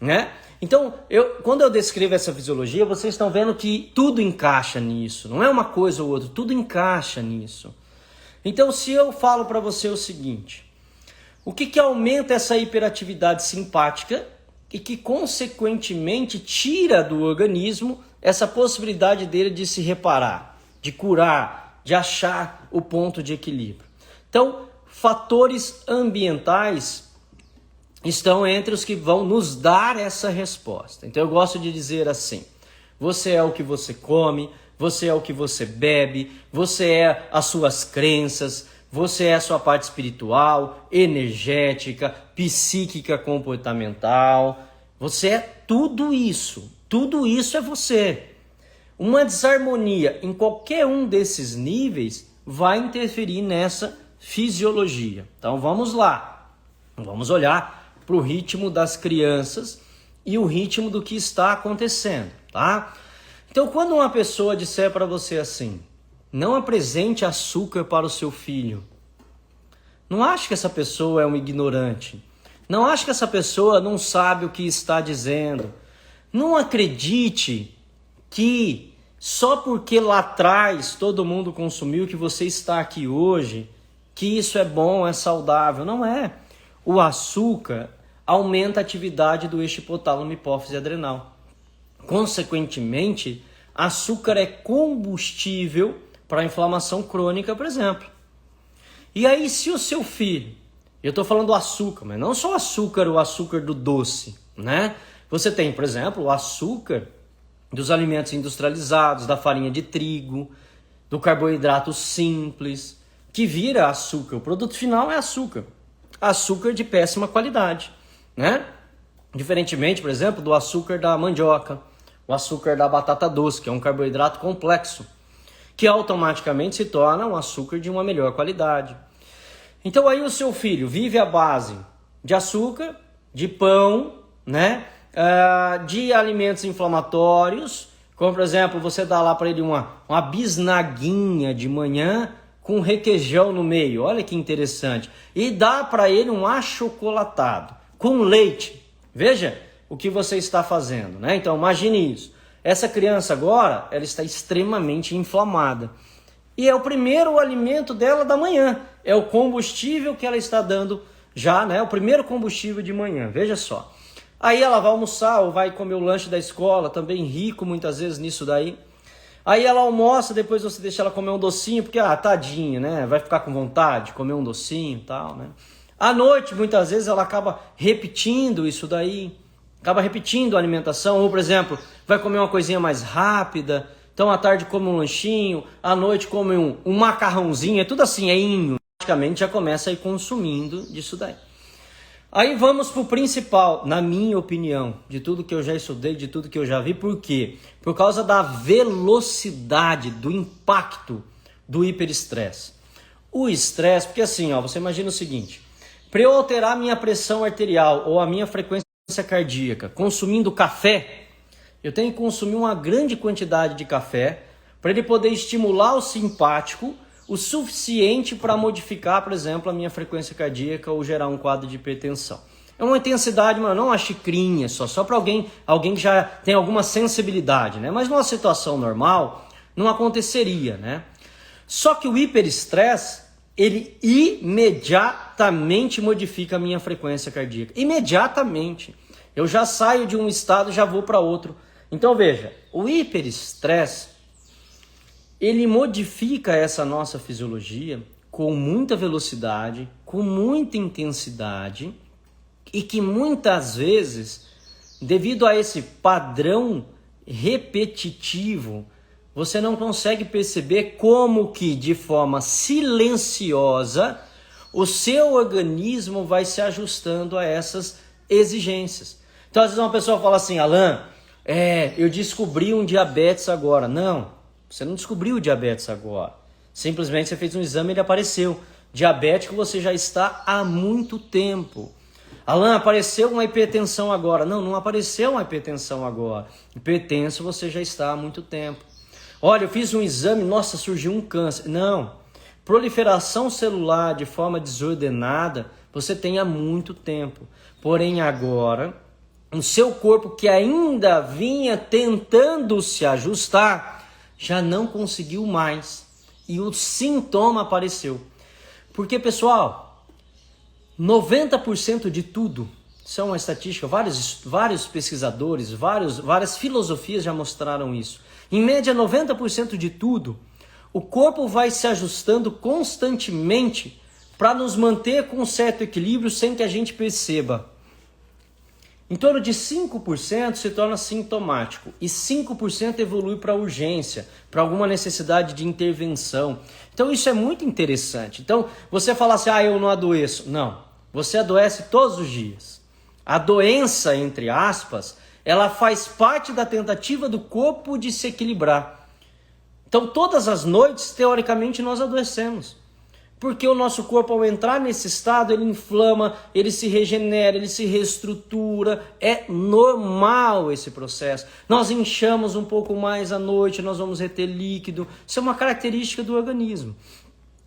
né? Então, quando eu descrevo essa fisiologia, vocês estão vendo que tudo encaixa nisso. Não é uma coisa ou outra, tudo encaixa nisso. Então, se eu falo para você o seguinte, o que aumenta essa hiperatividade simpática e que, consequentemente, tira do organismo essa possibilidade dele de se reparar, de curar, de achar o ponto de equilíbrio. Então, fatores ambientais estão entre os que vão nos dar essa resposta. Então eu gosto de dizer assim, você é o que você come, você é o que você bebe, você é as suas crenças, você é a sua parte espiritual, energética, psíquica, comportamental, você é tudo isso é você. Uma desarmonia em qualquer um desses níveis vai interferir nessa fisiologia. Então vamos lá, vamos olhar para o ritmo das crianças e o ritmo do que está acontecendo, tá? Então, quando uma pessoa disser para você assim, não apresente açúcar para o seu filho, não ache que essa pessoa é um ignorante, não ache que essa pessoa não sabe o que está dizendo, não acredite que só porque lá atrás todo mundo consumiu que você está aqui hoje, que isso é bom, é saudável, não é. O açúcar aumenta a atividade do eixo hipotálamo, hipófise adrenal. Consequentemente, açúcar é combustível para a inflamação crônica, por exemplo. E aí, se o seu filho, eu estou falando do açúcar, mas não só o açúcar do doce, né? Você tem, por exemplo, o açúcar dos alimentos industrializados, da farinha de trigo, do carboidrato simples, que vira açúcar. O produto final é açúcar. Açúcar de péssima qualidade, né? Diferentemente, por exemplo, do açúcar da mandioca, o açúcar da batata doce, que é um carboidrato complexo, que automaticamente se torna um açúcar de uma melhor qualidade. Então aí o seu filho vive à base de açúcar, de pão, né? De alimentos inflamatórios, como por exemplo, você dá lá para ele uma bisnaguinha de manhã, com requeijão no meio, olha que interessante. E dá para ele um achocolatado, com leite. Veja o que você está fazendo, né? Então imagine isso. Essa criança agora, ela está extremamente inflamada. E é o primeiro alimento dela da manhã. É o combustível que ela está dando já, né? O primeiro combustível de manhã, veja só. Aí ela vai almoçar ou vai comer o lanche da escola, também rico muitas vezes nisso daí. Aí ela almoça, depois você deixa ela comer um docinho, porque, tadinha, né? Vai ficar com vontade de comer um docinho e tal, né? À noite, muitas vezes, ela acaba repetindo isso daí, acaba repetindo a alimentação, ou, por exemplo, vai comer uma coisinha mais rápida, então à tarde come um lanchinho, à noite come um macarrãozinho, é tudo assim, praticamente já começa a ir consumindo disso daí. Aí vamos para o principal, na minha opinião, de tudo que eu já estudei, de tudo que eu já vi. Por quê? Por causa da velocidade, do impacto do hiperestresse. O estresse, porque assim, você imagina o seguinte, para eu alterar minha pressão arterial ou a minha frequência cardíaca consumindo café, eu tenho que consumir uma grande quantidade de café para ele poder estimular o simpático o suficiente para modificar, por exemplo, a minha frequência cardíaca ou gerar um quadro de hipertensão. É uma intensidade, mas não uma xicrinha só para alguém que já tem alguma sensibilidade, né? Mas numa situação normal, não aconteceria, né? Só que o hiperestresse, ele imediatamente modifica a minha frequência cardíaca. Imediatamente. Eu já saio de um estado e já vou para outro. Então veja, o hiperestresse, ele modifica essa nossa fisiologia com muita velocidade, com muita intensidade e que muitas vezes, devido a esse padrão repetitivo, você não consegue perceber como que de forma silenciosa o seu organismo vai se ajustando a essas exigências. Então às vezes uma pessoa fala assim, Alan, eu descobri um diabetes agora. Não. Você não descobriu o diabetes agora. Simplesmente você fez um exame e ele apareceu. Diabético você já está há muito tempo. Alan, apareceu uma hipertensão agora. Não, não apareceu uma hipertensão agora. Hipertenso você já está há muito tempo. Olha, eu fiz um exame, nossa, surgiu um câncer. Não, proliferação celular de forma desordenada você tem há muito tempo. Porém agora, o seu corpo que ainda vinha tentando se ajustar, já não conseguiu mais. E o sintoma apareceu. Porque, pessoal, 90% de tudo, isso é uma estatística, vários pesquisadores, várias filosofias já mostraram isso. Em média, 90% de tudo, o corpo vai se ajustando constantemente para nos manter com um certo equilíbrio sem que a gente perceba. Em torno de 5% se torna sintomático e 5% evolui para urgência, para alguma necessidade de intervenção. Então isso é muito interessante. Então você fala assim, eu não adoeço. Não, você adoece todos os dias. A doença, entre aspas, ela faz parte da tentativa do corpo de se equilibrar. Então todas as noites, teoricamente, nós adoecemos. Porque o nosso corpo, ao entrar nesse estado, ele inflama, ele se regenera, ele se reestrutura. É normal esse processo. Nós inchamos um pouco mais à noite, nós vamos reter líquido. Isso é uma característica do organismo.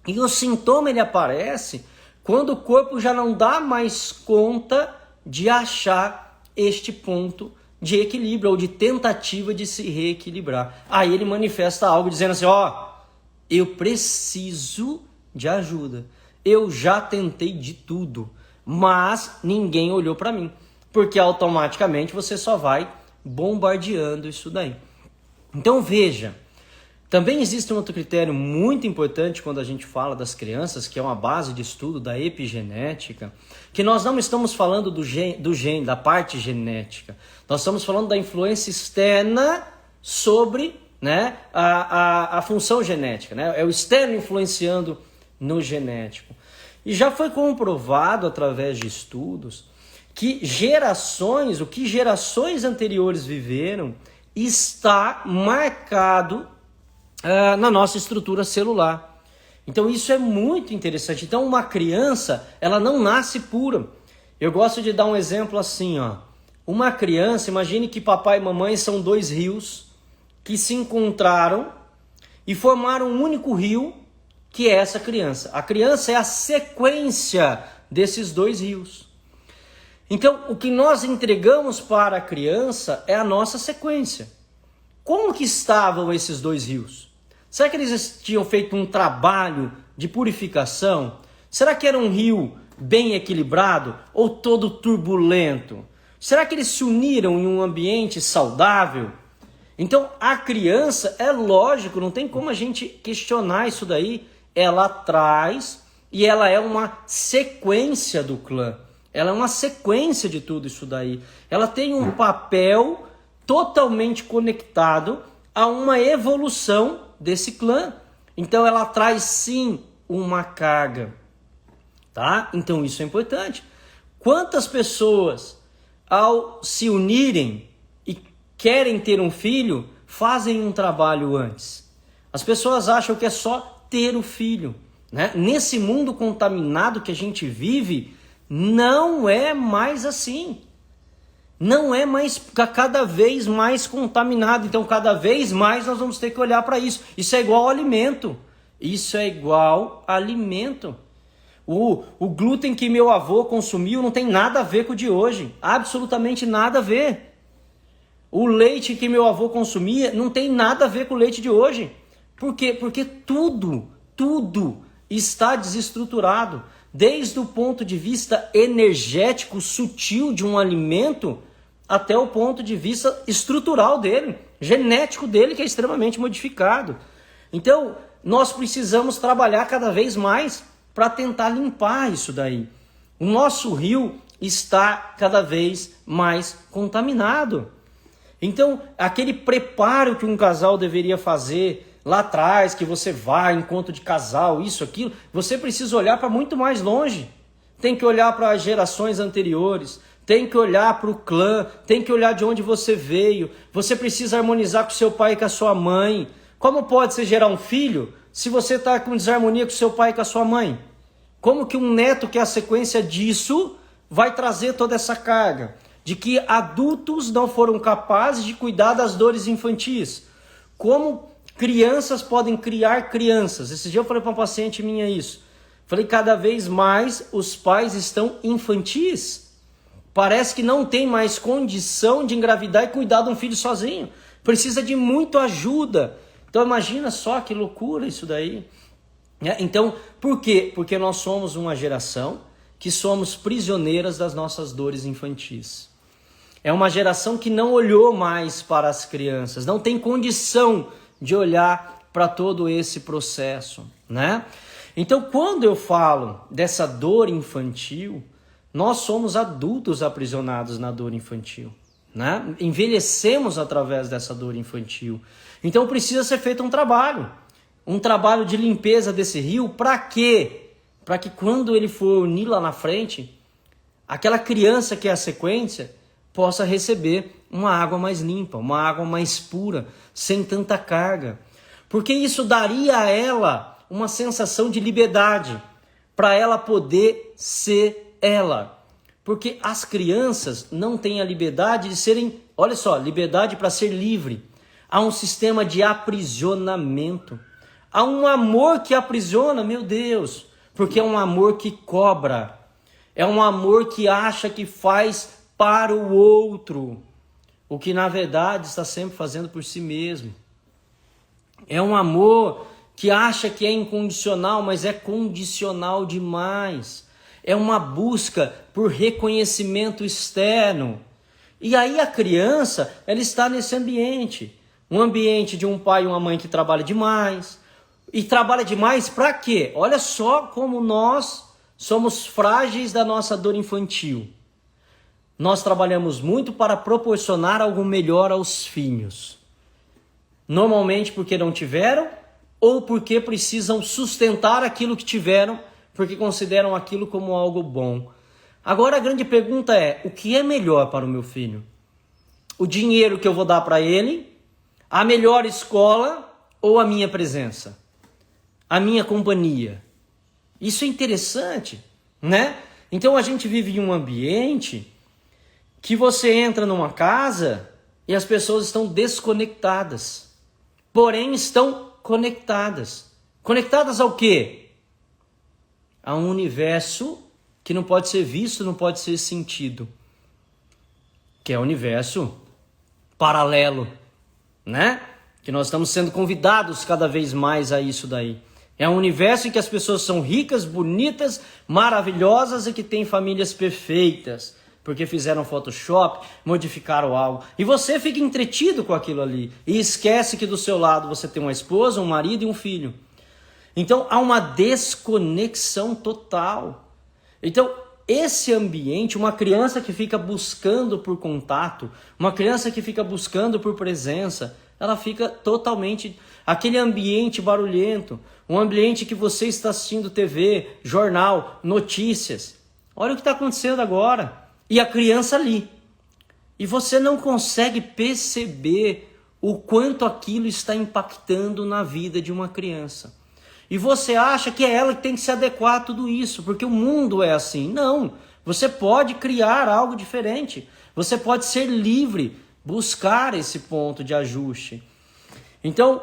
E o sintoma ele aparece quando o corpo já não dá mais conta de achar este ponto de equilíbrio ou de tentativa de se reequilibrar. Aí ele manifesta algo dizendo assim, eu preciso de ajuda. Eu já tentei de tudo, mas ninguém olhou para mim, porque automaticamente você só vai bombardeando isso daí. Então veja, também existe um outro critério muito importante quando a gente fala das crianças, que é uma base de estudo da epigenética, que nós não estamos falando do gene, da parte genética, nós estamos falando da influência externa sobre, né, a função genética, né? É o externo influenciando no genético. E já foi comprovado através de estudos que o que gerações anteriores viveram está marcado na nossa estrutura celular. Então isso é muito interessante. Então uma criança, ela não nasce pura. Eu gosto de dar um exemplo assim, Uma criança, imagine que papai e mamãe são dois rios que se encontraram e formaram um único rio, que é essa criança. A criança é a sequência desses dois rios. Então, o que nós entregamos para a criança é a nossa sequência. Como que estavam esses dois rios? Será que eles tinham feito um trabalho de purificação? Será que era um rio bem equilibrado ou todo turbulento? Será que eles se uniram em um ambiente saudável? Então, a criança, é lógico, não tem como a gente questionar isso daí, ela traz e ela é uma sequência do clã. Ela é uma sequência de tudo isso daí. Ela tem um papel totalmente conectado a uma evolução desse clã. Então ela traz sim uma carga, tá? Então isso é importante. Quantas pessoas, ao se unirem e querem ter um filho, fazem um trabalho antes? As pessoas acham que é só ter o filho, né? Nesse mundo contaminado que a gente vive, não é mais assim. Não é mais, cada vez mais contaminado. Então, cada vez mais nós vamos ter que olhar para isso. Isso é igual ao alimento. Isso é igual a alimento. O glúten que meu avô consumiu não tem nada a ver com o de hoje. Absolutamente nada a ver. O leite que meu avô consumia não tem nada a ver com o leite de hoje. Por quê? Porque tudo está desestruturado. Desde o ponto de vista energético sutil de um alimento até o ponto de vista estrutural dele, genético dele, que é extremamente modificado. Então, nós precisamos trabalhar cada vez mais para tentar limpar isso daí. O nosso rio está cada vez mais contaminado. Então, aquele preparo que um casal deveria fazer lá atrás, que você vai, encontro de casal, isso, aquilo, você precisa olhar para muito mais longe. Tem que olhar para as gerações anteriores, tem que olhar para o clã, tem que olhar de onde você veio. Você precisa harmonizar com seu pai e com a sua mãe. Como pode você gerar um filho se você está com desarmonia com seu pai e com a sua mãe? Como que um neto que é a sequência disso vai trazer toda essa carga de que adultos não foram capazes de cuidar das dores infantis. Como crianças podem criar crianças. Esse dia eu falei para uma paciente minha isso. Falei, cada vez mais os pais estão infantis. Parece que não tem mais condição de engravidar e cuidar de um filho sozinho. Precisa de muita ajuda. Então imagina só que loucura isso daí. Então, por quê? Porque nós somos uma geração que somos prisioneiras das nossas dores infantis. É uma geração que não olhou mais para as crianças, não tem condição de olhar para todo esse processo, né? Então, quando eu falo dessa dor infantil, nós somos adultos aprisionados na dor infantil, né? Envelhecemos através dessa dor infantil. Então, precisa ser feito um trabalho de limpeza desse rio. Para quê? Para que quando ele for unir lá na frente, aquela criança que é a sequência possa receber uma água mais limpa, uma água mais pura, sem tanta carga. Porque isso daria a ela uma sensação de liberdade, para ela poder ser ela. Porque as crianças não têm a liberdade de serem, olha só, liberdade para ser livre. Há um sistema de aprisionamento. Há um amor que aprisiona, meu Deus, porque é um amor que cobra. É um amor que acha que faz para o outro, o que na verdade está sempre fazendo por si mesmo. É um amor que acha que é incondicional, mas é condicional demais. É uma busca por reconhecimento externo. E aí a criança, ela está nesse ambiente. Um ambiente de um pai e uma mãe que trabalha demais. E trabalha demais para quê? Olha só como nós somos frágeis da nossa dor infantil. Nós trabalhamos muito para proporcionar algo melhor aos filhos. Normalmente porque não tiveram ou porque precisam sustentar aquilo que tiveram, porque consideram aquilo como algo bom. Agora a grande pergunta é, o que é melhor para o meu filho? O dinheiro que eu vou dar para ele, a melhor escola ou a minha presença? A minha companhia? Isso é interessante, né? Então a gente vive em um ambiente que você entra numa casa e as pessoas estão desconectadas, porém estão conectadas. Conectadas ao quê? A um universo que não pode ser visto, não pode ser sentido, que é o universo paralelo, né? Que nós estamos sendo convidados cada vez mais a isso daí. É um universo em que as pessoas são ricas, bonitas, maravilhosas e que têm famílias perfeitas, porque fizeram Photoshop, modificaram algo. E você fica entretido com aquilo ali e esquece que do seu lado você tem uma esposa, um marido e um filho. Então há uma desconexão total. Então esse ambiente, uma criança que fica buscando por contato, uma criança que fica buscando por presença, ela fica totalmente... Aquele ambiente barulhento, um ambiente que você está assistindo TV, jornal, notícias. Olha o que está acontecendo agora. E a criança ali. E você não consegue perceber o quanto aquilo está impactando na vida de uma criança. E você acha que é ela que tem que se adequar a tudo isso, porque o mundo é assim. Não, você pode criar algo diferente. Você pode ser livre, buscar esse ponto de ajuste. Então,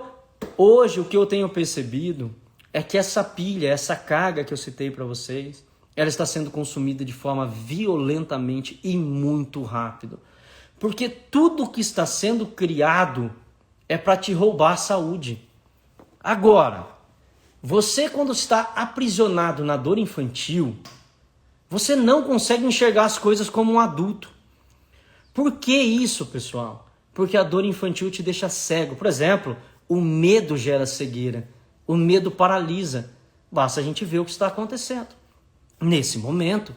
hoje o que eu tenho percebido é que essa pilha, essa carga que eu citei para vocês, ela está sendo consumida de forma violentamente e muito rápido. Porque tudo que está sendo criado é para te roubar a saúde. Agora, você quando está aprisionado na dor infantil, você não consegue enxergar as coisas como um adulto. Por que isso, pessoal? Porque a dor infantil te deixa cego. Por exemplo, o medo gera cegueira. O medo paralisa. Basta a gente ver o que está acontecendo. Nesse momento,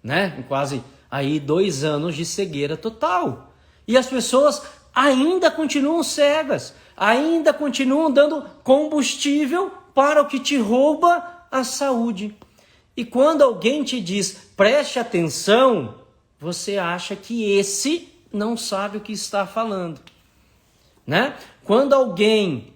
né? Quase aí 2 anos de cegueira total. E as pessoas ainda continuam cegas. Ainda continuam dando combustível para o que te rouba a saúde. E quando alguém te diz, preste atenção, você acha que esse não sabe o que está falando, né? Quando alguém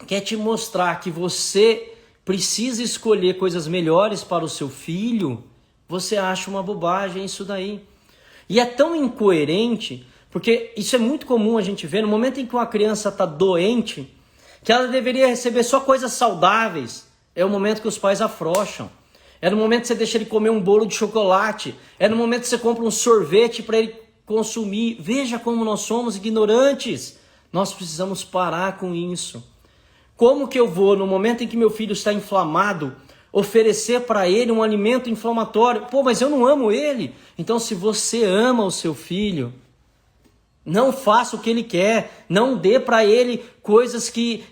quer te mostrar que você precisa escolher coisas melhores para o seu filho, você acha uma bobagem isso daí. E é tão incoerente, porque isso é muito comum a gente ver, no momento em que uma criança está doente, que ela deveria receber só coisas saudáveis, é o momento que os pais afrouxam. É no momento que você deixa ele comer um bolo de chocolate, é no momento que você compra um sorvete para ele consumir. Veja como nós somos ignorantes. Nós precisamos parar com isso. Como que eu vou, no momento em que meu filho está inflamado, oferecer para ele um alimento inflamatório? Pô, mas eu não amo ele. Então, se você ama o seu filho, não faça o que ele quer, não dê para ele coisas que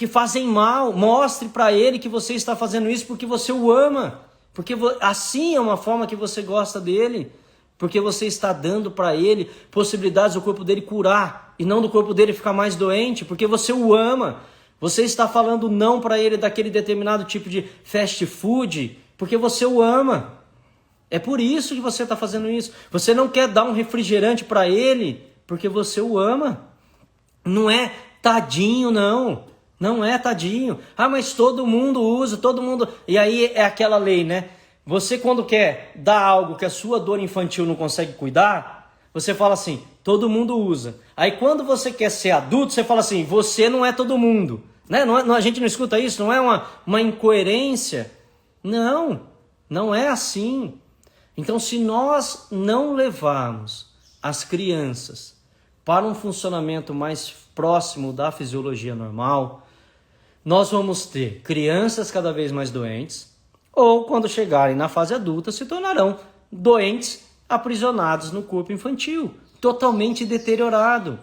fazem mal. Mostre para ele que você está fazendo isso porque você o ama. Porque assim é uma forma que você gosta dele. Porque você está dando para ele possibilidades do corpo dele curar e não do corpo dele ficar mais doente, porque você o ama. Você está falando não para ele daquele determinado tipo de fast food, porque você o ama. É por isso que você está fazendo isso. Você não quer dar um refrigerante para ele, porque você o ama. Não é tadinho, não. Não é tadinho. Ah, mas todo mundo usa, todo mundo... E aí é aquela lei, né? Você quando quer dar algo que a sua dor infantil não consegue cuidar, você fala assim, todo mundo usa. Aí quando você quer ser adulto, você fala assim, você não é todo mundo. Né? A gente não escuta isso, não é uma incoerência. Não, não é assim. Então se nós não levarmos as crianças para um funcionamento mais próximo da fisiologia normal, nós vamos ter crianças cada vez mais doentes, ou quando chegarem na fase adulta se tornarão doentes aprisionados no corpo infantil, totalmente deteriorado.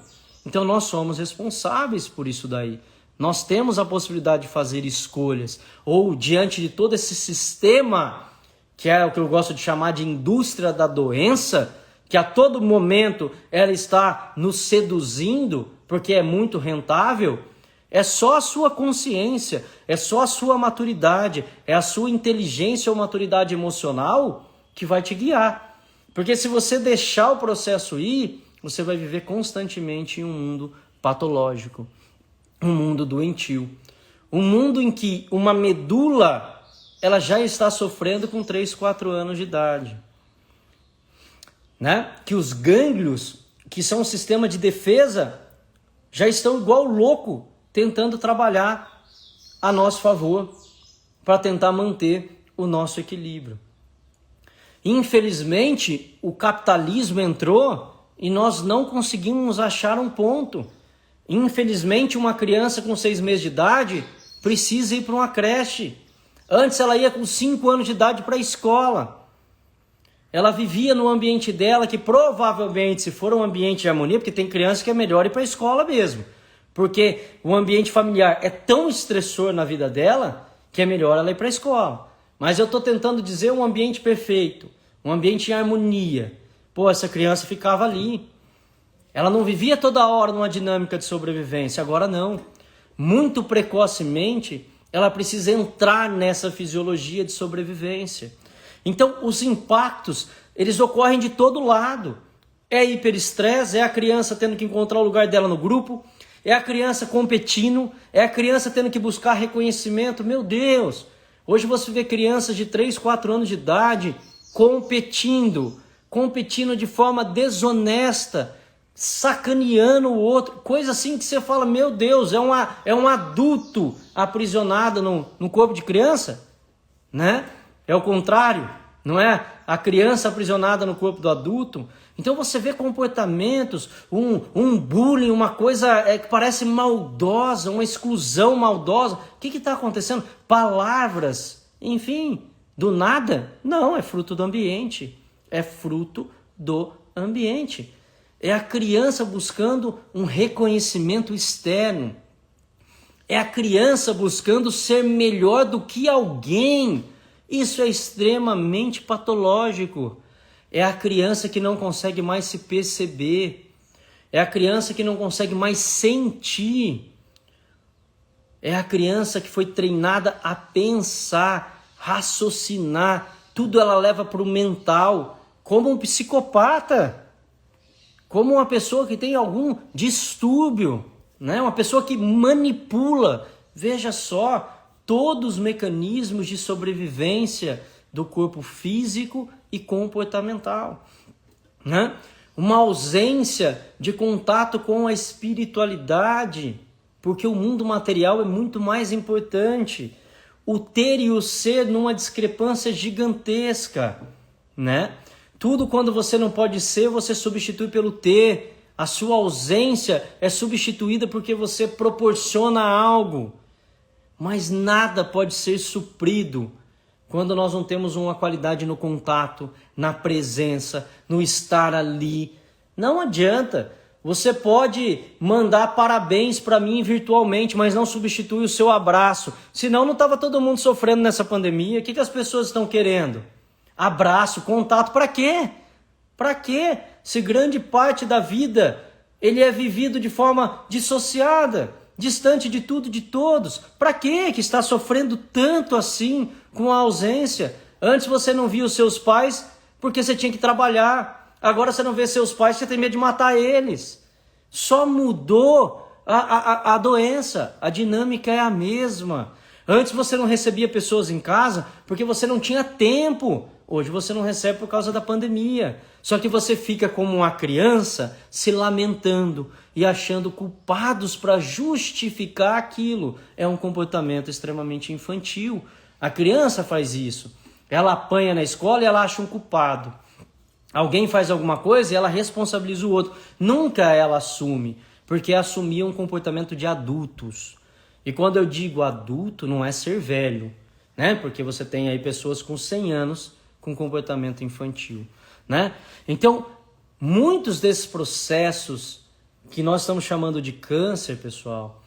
Então nós somos responsáveis por isso daí. Nós temos a possibilidade de fazer escolhas, ou diante de todo esse sistema, que é o que eu gosto de chamar de indústria da doença, que a todo momento ela está nos seduzindo, porque é muito rentável. É só a sua consciência, é só a sua maturidade, é a sua inteligência ou maturidade emocional que vai te guiar. Porque se você deixar o processo ir, você vai viver constantemente em um mundo patológico, um mundo doentio. Um mundo em que uma medula ela já está sofrendo com 3, 4 anos de idade. Né? Que os gânglios, que são um sistema de defesa, já estão igual louco, tentando trabalhar a nosso favor para tentar manter o nosso equilíbrio. Infelizmente, o capitalismo entrou e nós não conseguimos achar um ponto. Infelizmente, uma criança com 6 meses de idade precisa ir para uma creche. Antes ela ia com 5 anos de idade para a escola. Ela vivia no ambiente dela, que provavelmente, se for um ambiente de harmonia, porque tem criança que é melhor ir para a escola mesmo. Porque o ambiente familiar é tão estressor na vida dela que é melhor ela ir para a escola. Mas eu estou tentando dizer um ambiente perfeito, um ambiente em harmonia. Pô, essa criança ficava ali. Ela não vivia toda hora numa dinâmica de sobrevivência, agora não. Muito precocemente, ela precisa entrar nessa fisiologia de sobrevivência. Então, os impactos, eles ocorrem de todo lado. É hiperestresse, é a criança tendo que encontrar o lugar dela no grupo, é a criança competindo, é a criança tendo que buscar reconhecimento. Meu Deus! Hoje você vê crianças de 3, 4 anos de idade competindo de forma desonesta, sacaneando o outro, coisa assim que você fala, meu Deus, é um adulto aprisionado no corpo de criança, né? É o contrário, não é? A criança aprisionada no corpo do adulto. Então você vê comportamentos, um bullying, uma coisa que parece maldosa, uma exclusão maldosa. O que está acontecendo? Palavras, enfim, do nada? Não, é fruto do ambiente. É fruto do ambiente. É a criança buscando um reconhecimento externo. É a criança buscando ser melhor do que alguém. Isso é extremamente patológico. É a criança que não consegue mais se perceber. É a criança que não consegue mais sentir. É a criança que foi treinada a pensar, raciocinar. Tudo ela leva para o mental. Como um psicopata. Como uma pessoa que tem algum distúrbio. Né? Uma pessoa que manipula. Veja só, todos os mecanismos de sobrevivência do corpo físico e comportamental, né? Uma ausência de contato com a espiritualidade, porque o mundo material é muito mais importante. O ter e o ser numa discrepância gigantesca, né? Tudo quando você não pode ser, você substitui pelo ter. A sua ausência é substituída porque você proporciona algo. Mas nada pode ser suprido quando nós não temos uma qualidade no contato, na presença, no estar ali. Não adianta. Você pode mandar parabéns para mim virtualmente, mas não substitui o seu abraço. Senão não estava todo mundo sofrendo nessa pandemia. O que as pessoas estão querendo? Abraço, contato, para quê? Para quê? Se grande parte da vida ele é vivido de forma dissociada, distante de tudo e de todos. Para quê que está sofrendo tanto assim com a ausência? Antes você não via os seus pais porque você tinha que trabalhar. Agora você não vê seus pais, você tem medo de matar eles. Só mudou a doença, a dinâmica é a mesma. Antes você não recebia pessoas em casa porque você não tinha tempo. Hoje você não recebe por causa da pandemia. Só que você fica como uma criança se lamentando e achando culpados para justificar aquilo. É um comportamento extremamente infantil. A criança faz isso. Ela apanha na escola e ela acha um culpado. Alguém faz alguma coisa e ela responsabiliza o outro. Nunca ela assume, porque assumir é um comportamento de adultos. E quando eu digo adulto, não é ser velho, né? Porque você tem aí pessoas com 100 anos com comportamento infantil, né? Então, muitos desses processos que nós estamos chamando de câncer, pessoal,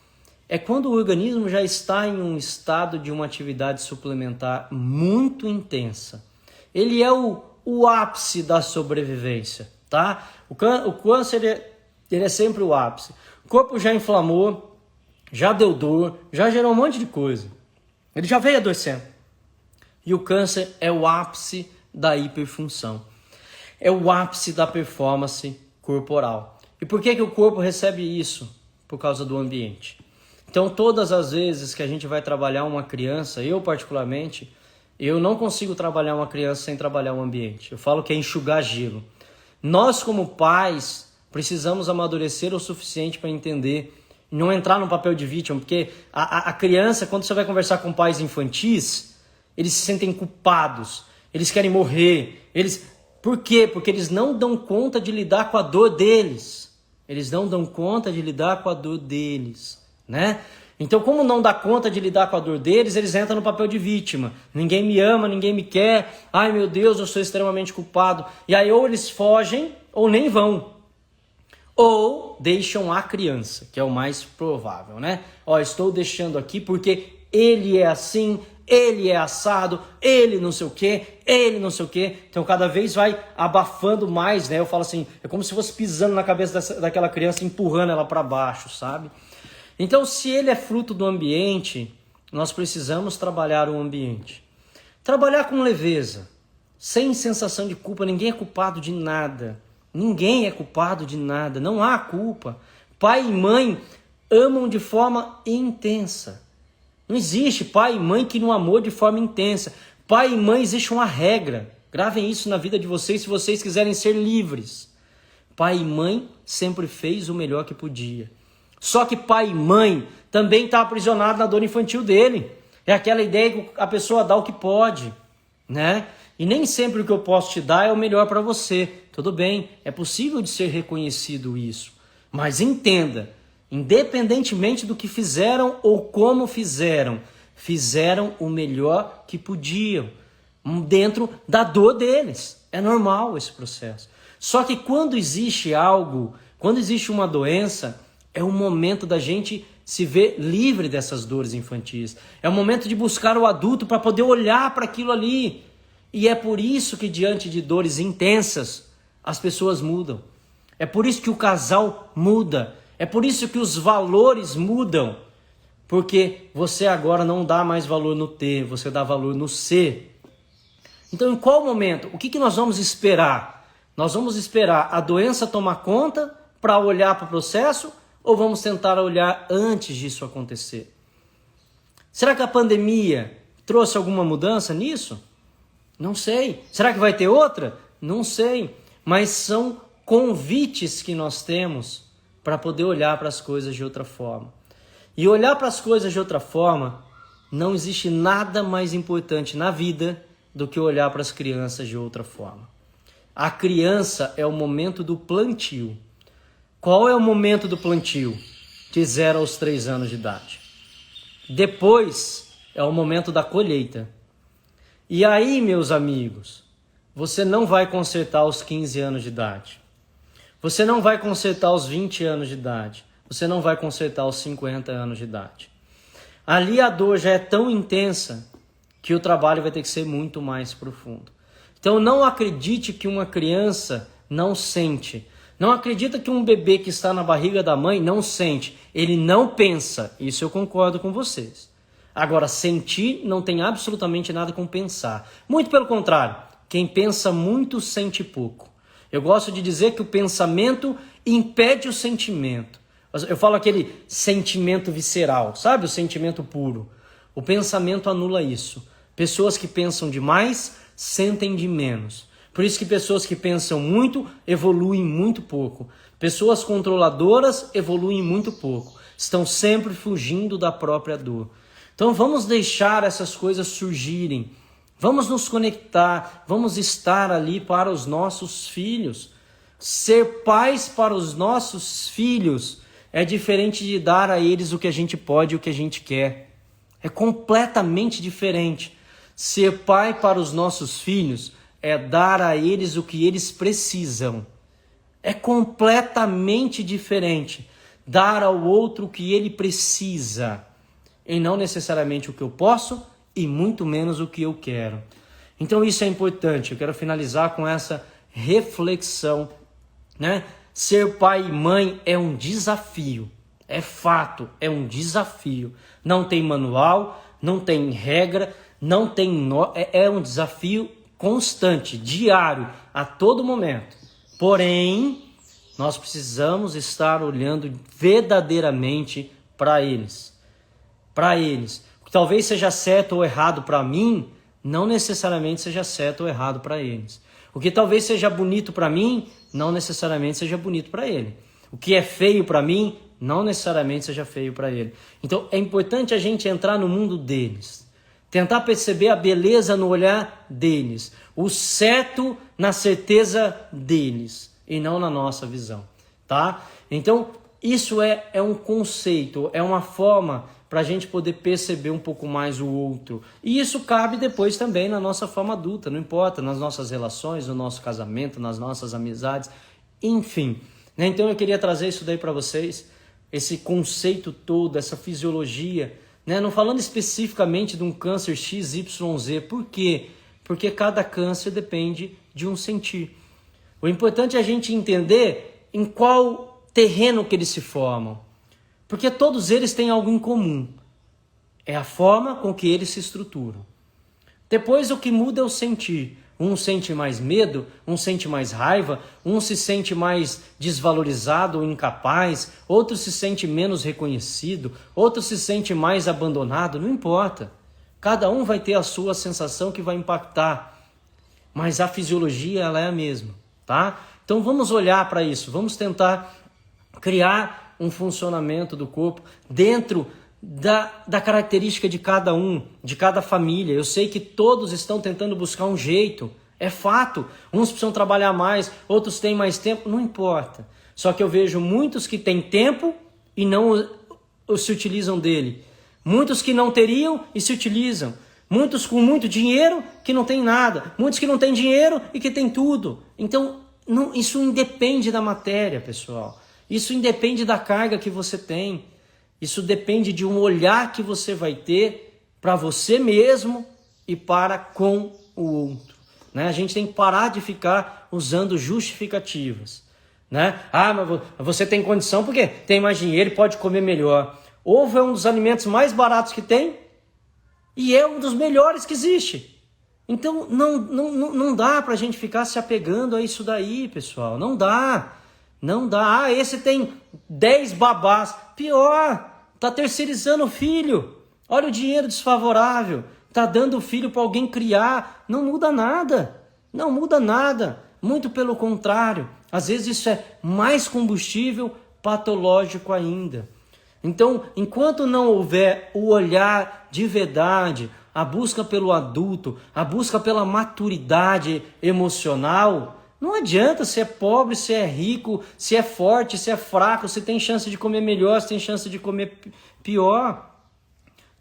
é quando o organismo já está em um estado de uma atividade suplementar muito intensa. Ele é o ápice da sobrevivência, tá? O câncer ele é sempre o ápice. O corpo já inflamou, já deu dor, já gerou um monte de coisa. Ele já veio adoecendo. E o câncer é o ápice da hiperfunção. É o ápice da performance corporal. E por que o corpo recebe isso? Por causa do ambiente. Então, todas as vezes que a gente vai trabalhar uma criança, eu particularmente, eu não consigo trabalhar uma criança sem trabalhar o ambiente. Eu falo que é enxugar gelo. Nós, como pais, precisamos amadurecer o suficiente para entender, não entrar no papel de vítima, porque a criança, quando você vai conversar com pais infantis, eles se sentem culpados, eles querem morrer. Por quê? Porque eles não dão conta de lidar com a dor deles. Eles não dão conta de lidar com a dor deles, né? Então, como não dá conta de lidar com a dor deles, eles entram no papel de vítima. Ninguém me ama, ninguém me quer. Ai, meu Deus, eu sou extremamente culpado. E aí ou eles fogem ou nem vão. Ou deixam a criança, que é o mais provável, né? Ó, estou deixando aqui porque ele é assim, ele é assado, ele não sei o quê, ele não sei o quê. Então, cada vez vai abafando mais, né? Eu falo assim, é como se fosse pisando na cabeça daquela criança, empurrando ela para baixo, sabe? Então, se ele é fruto do ambiente, nós precisamos trabalhar o ambiente. Trabalhar com leveza, sem sensação de culpa. Ninguém é culpado de nada. Ninguém é culpado de nada. Não há culpa. Pai e mãe amam de forma intensa. Não existe pai e mãe que não amou de forma intensa. Pai e mãe existe uma regra. Gravem isso na vida de vocês se vocês quiserem ser livres. Pai e mãe sempre fez o melhor que podia. Só que pai e mãe também está aprisionado na dor infantil dele. É aquela ideia que a pessoa dá o que pode, né? E nem sempre o que eu posso te dar é o melhor para você. Tudo bem, é possível de ser reconhecido isso. Mas entenda, independentemente do que fizeram ou como fizeram o melhor que podiam, dentro da dor deles. É normal esse processo. Só que quando existe algo, quando existe uma doença, é o momento da gente se ver livre dessas dores infantis. É o momento de buscar o adulto para poder olhar para aquilo ali. E é por isso que diante de dores intensas, as pessoas mudam. É por isso que o casal muda. É por isso que os valores mudam. Porque você agora não dá mais valor no ter, você dá valor no ser. Então, em qual momento? O que nós vamos esperar? Nós vamos esperar a doença tomar conta para olhar para o processo? Ou vamos tentar olhar antes disso acontecer? Será que a pandemia trouxe alguma mudança nisso? Não sei. Será que vai ter outra? Não sei. Mas são convites que nós temos para poder olhar para as coisas de outra forma. E olhar para as coisas de outra forma, não existe nada mais importante na vida do que olhar para as crianças de outra forma. A criança é o momento do plantio. Qual é o momento do plantio? De 0 aos 3 anos de idade. Depois é o momento da colheita. E aí, meus amigos, você não vai consertar aos 15 anos de idade. Você não vai consertar aos 20 anos de idade. Você não vai consertar aos 50 anos de idade. Ali a dor já é tão intensa que o trabalho vai ter que ser muito mais profundo. Então não acredite que uma criança não sente. Não acredita que um bebê que está na barriga da mãe não sente. Ele não pensa. Isso eu concordo com vocês. Agora, sentir não tem absolutamente nada com pensar. Muito pelo contrário. Quem pensa muito sente pouco. Eu gosto de dizer que o pensamento impede o sentimento. Eu falo aquele sentimento visceral, sabe? O sentimento puro. O pensamento anula isso. Pessoas que pensam demais sentem de menos. Por isso que pessoas que pensam muito evoluem muito pouco. Pessoas controladoras evoluem muito pouco. Estão sempre fugindo da própria dor. Então vamos deixar essas coisas surgirem. Vamos nos conectar. Vamos estar ali para os nossos filhos. Ser pais para os nossos filhos é diferente de dar a eles o que a gente pode e o que a gente quer. É completamente diferente. Ser pai para os nossos filhos é dar a eles o que eles precisam. É completamente diferente. Dar ao outro o que ele precisa. E não necessariamente o que eu posso e muito menos o que eu quero. Então isso é importante. Eu quero finalizar com essa reflexão, né? Ser pai e mãe é um desafio. É fato, é um desafio. Não tem manual, não tem regra, não tem é um desafio constante, diário, a todo momento. Porém, nós precisamos estar olhando verdadeiramente para eles. Para eles. O que talvez seja certo ou errado para mim, não necessariamente seja certo ou errado para eles. O que talvez seja bonito para mim, não necessariamente seja bonito para ele. O que é feio para mim, não necessariamente seja feio para ele. Então é importante a gente entrar no mundo deles. Tentar perceber a beleza no olhar deles. O certo na certeza deles. E não na nossa visão. Tá? Então isso é um conceito, é uma forma para a gente poder perceber um pouco mais o outro. E isso cabe depois também na nossa forma adulta, não importa, nas nossas relações, no nosso casamento, nas nossas amizades, enfim. Né? Então eu queria trazer isso daí para vocês, esse conceito todo, essa fisiologia, né? Não falando especificamente de um câncer XYZ. Por quê? Porque cada câncer depende de um sentir. O importante é a gente entender em qual terreno que eles se formam. Porque todos eles têm algo em comum. É a forma com que eles se estruturam. Depois o que muda é o sentir. Um sente mais medo, um sente mais raiva, um se sente mais desvalorizado ou incapaz, outro se sente menos reconhecido, outro se sente mais abandonado, não importa. Cada um vai ter a sua sensação que vai impactar. Mas a fisiologia ela é a mesma, tá? Então vamos olhar para isso, vamos tentar criar um funcionamento do corpo dentro da característica de cada um, de cada família. Eu sei que todos estão tentando buscar um jeito, é fato. Uns precisam trabalhar mais, outros têm mais tempo, não importa. Só que eu vejo muitos que têm tempo e não se utilizam dele. Muitos que não teriam e se utilizam. Muitos com muito dinheiro que não tem nada. Muitos que não têm dinheiro e que têm tudo. Então, isso independe da matéria, pessoal. Isso independe da carga que você tem. Isso depende de um olhar que você vai ter para você mesmo e para com o outro. Né? A gente tem que parar de ficar usando justificativas. Né? Ah, mas você tem condição porque tem mais dinheiro e pode comer melhor. Ovo é um dos alimentos mais baratos que tem e é um dos melhores que existe. Então não dá para a gente ficar se apegando a isso daí, pessoal. Não dá. Não dá. Ah, esse tem 10 babás. Pior, tá terceirizando o filho. Olha o dinheiro desfavorável. Tá dando filho para alguém criar, não muda nada. Não muda nada. Muito pelo contrário. Às vezes isso é mais combustível patológico ainda. Então, enquanto não houver o olhar de verdade, a busca pelo adulto, a busca pela maturidade emocional, não adianta se é pobre, se é rico, se é forte, se é fraco, se tem chance de comer melhor, se tem chance de comer pior.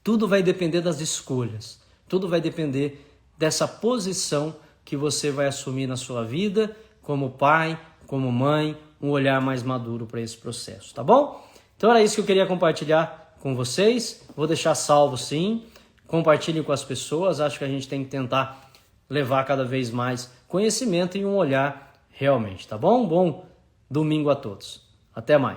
Tudo vai depender das escolhas. Tudo vai depender dessa posição que você vai assumir na sua vida, como pai, como mãe, um olhar mais maduro para esse processo, tá bom? Então era isso que eu queria compartilhar com vocês. Vou deixar salvo sim. Compartilhem com as pessoas. Acho que a gente tem que tentar levar cada vez mais conhecimento e um olhar realmente, tá bom? Bom domingo a todos. Até mais.